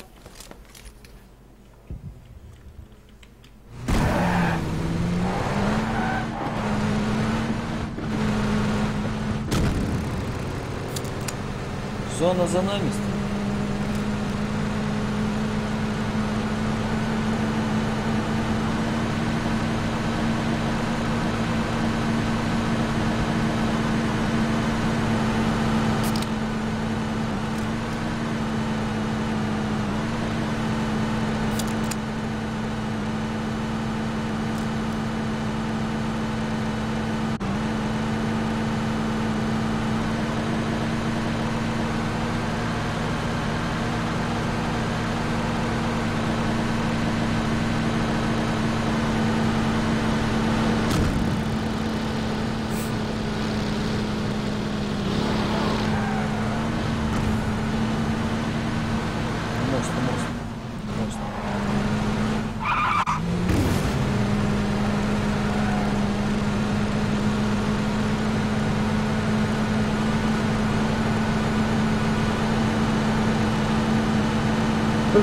Зона за нами стоит.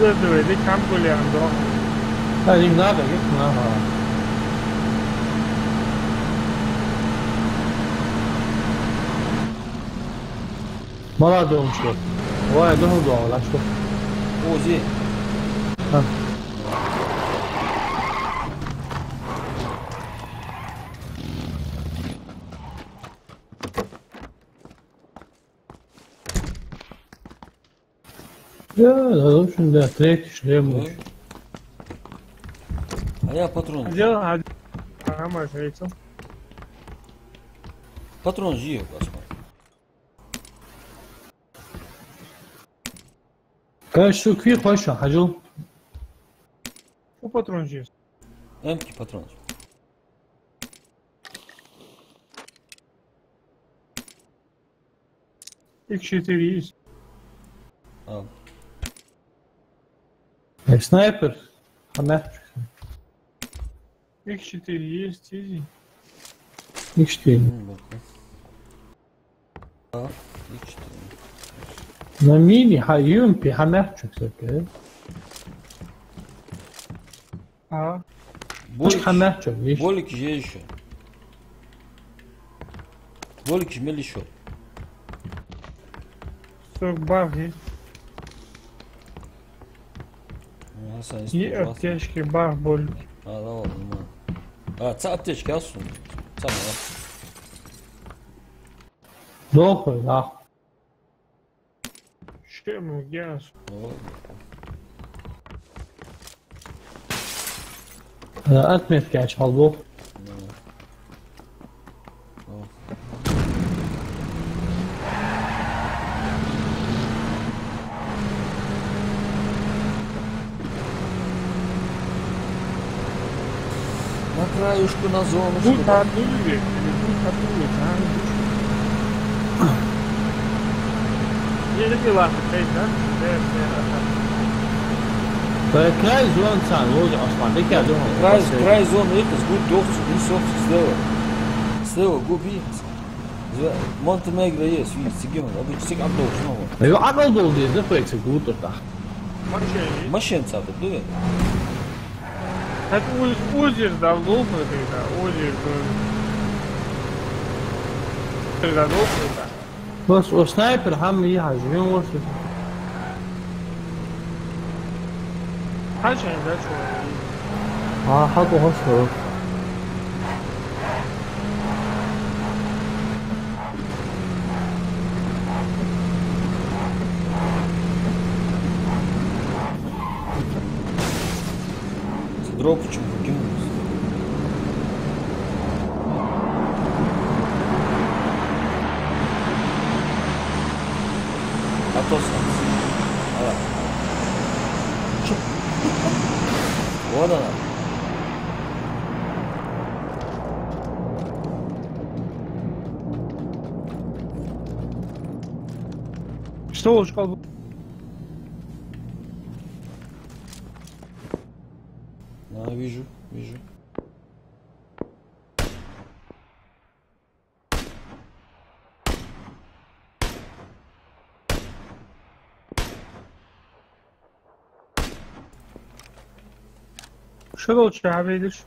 Куда ты там гуляем, да? Да, не надо, не надо. Молодой человек. Ой, я думал, да, что? Ози. Да, в общем, да, третий шлем. А я патрон. Дело, может, яйцо. Патрон жив, посмотри. Конечно, кви хочешь, хочу. У патрон есть. Эмки патрон. X4 есть. А. Снайпер. Хамер. X4 есть, изи. X4. А, X4. На мини хайюм пи хамерчик всякое. А, Болик хамерчик, видишь? Болик же еще. Болик жмели еще. 40 баб есть. И аптечки, бах, боль. А, да ладно, нормально. А, це аптечки, а сумма. Саме, Дохуй, да. Чем газ? Отметки açal bu. На краюшку, на зонушку. Будь одули, или будь одули, не любила опять, да? Край зон сан, логи Осман, ты क्या думал? Край зоны это с губ дохцу, не сохцу слева. Слева губи. Монтенегро есть, видите, сигема, обычно сиг абдол снова. Yo akıl dolu diye de pek gut da. Машин цапает, да? Это озеро давно, это озеро. Когда долго, да. Bas o sniper ham iyi hacmin var. Kaç ayda çoğu? Ha hadi hoş olur. Дроп почему кинулся? А то сам. Вот она. Что лучше колбу? А, вижу. Что лучше, а видишь?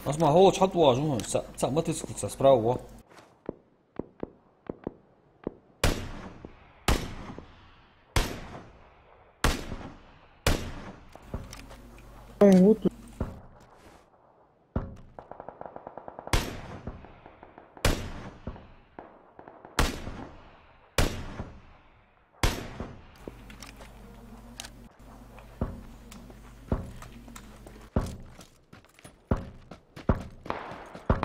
Осма, голо чат важно. Са мотоцикл справа. Вот.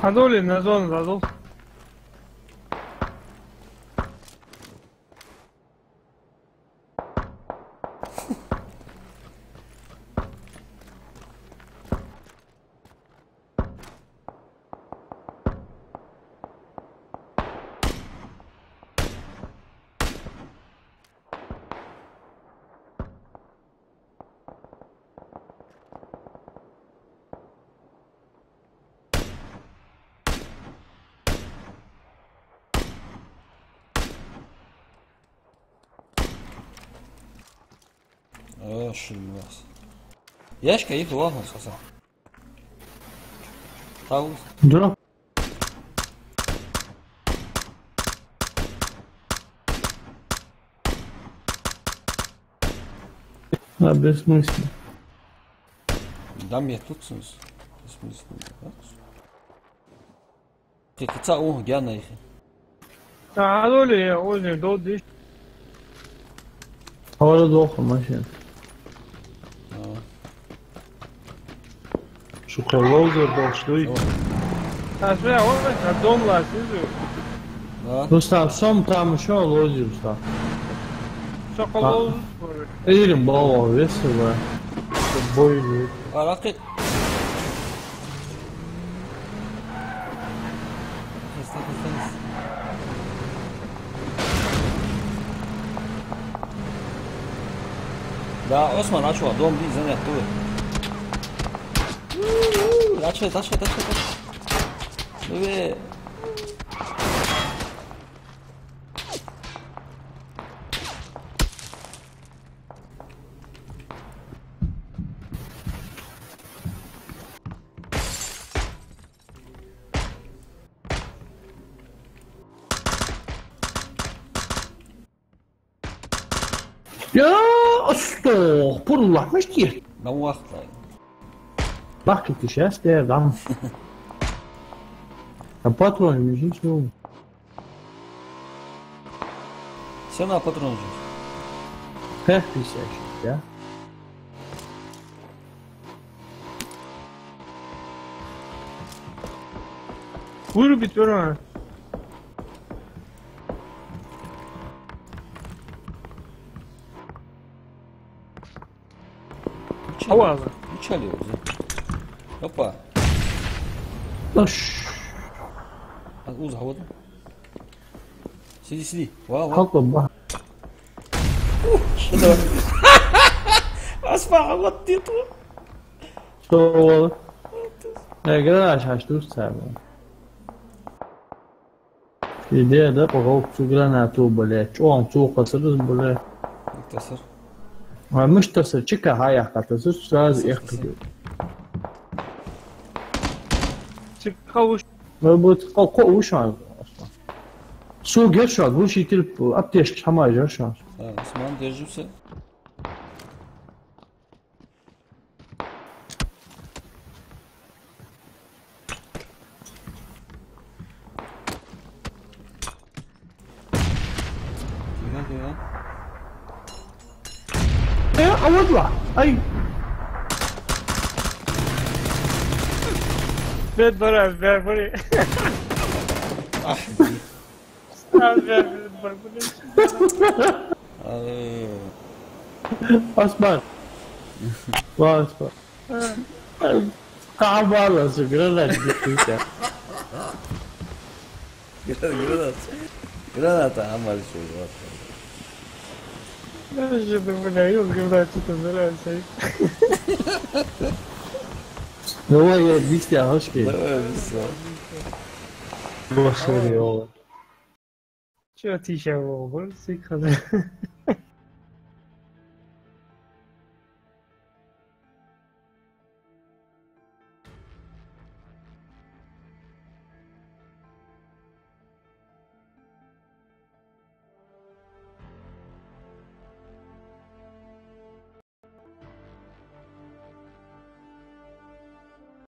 Подули на зону задул. شو المواس ياش كيف واحد خلاص طاوس درا لا بسمسم دم يتوتسنس بسمسم كيف تساوه جانا يا اخي هذول اوزن دودي حوالا دوخة ماشي شكرا لوزر باشلوی اسمع والله دوم لا سيزو Rustam som tamo što lozi Rustam. شوكولاته Idem balo veselo. Boji. راقي لا عثمان اشوى دوم دي زين يحطوه اشهد ببي Ya astagfirullah مشتي. نوخت بحكي كشاست يا دعم. الباترون مش شنو. سنة باترون كيف بيساش يا Buyur bitiyorum. Hava. Çalıyoruz. Hoppa. طش. اوز هودا. سيدي. واو. حطه بحر. اسمع غطيته. شو يا جدع عاش دوست تعمل. إذا ده بقول سجلنا توبله. شو قصر بله. مختصر. مش تصل شكا هاي قصر ساز يختفي. Çıkkavuş. ما بتقوش عن أصلا. سو جرشة قوش يتلب أبتيش حماي جرشة. اسمان تجربة. يا أولع أي. Ben ver buraya. Ver buraya. أصبر. وأصبر. تعب والله سجلنا جديدة. Granata عمل شو Ben şimdi buraya yok gibi tutun böyle şey. هو يديك يا هشكي. بخير والله Şu ateşe olur, sıkılır.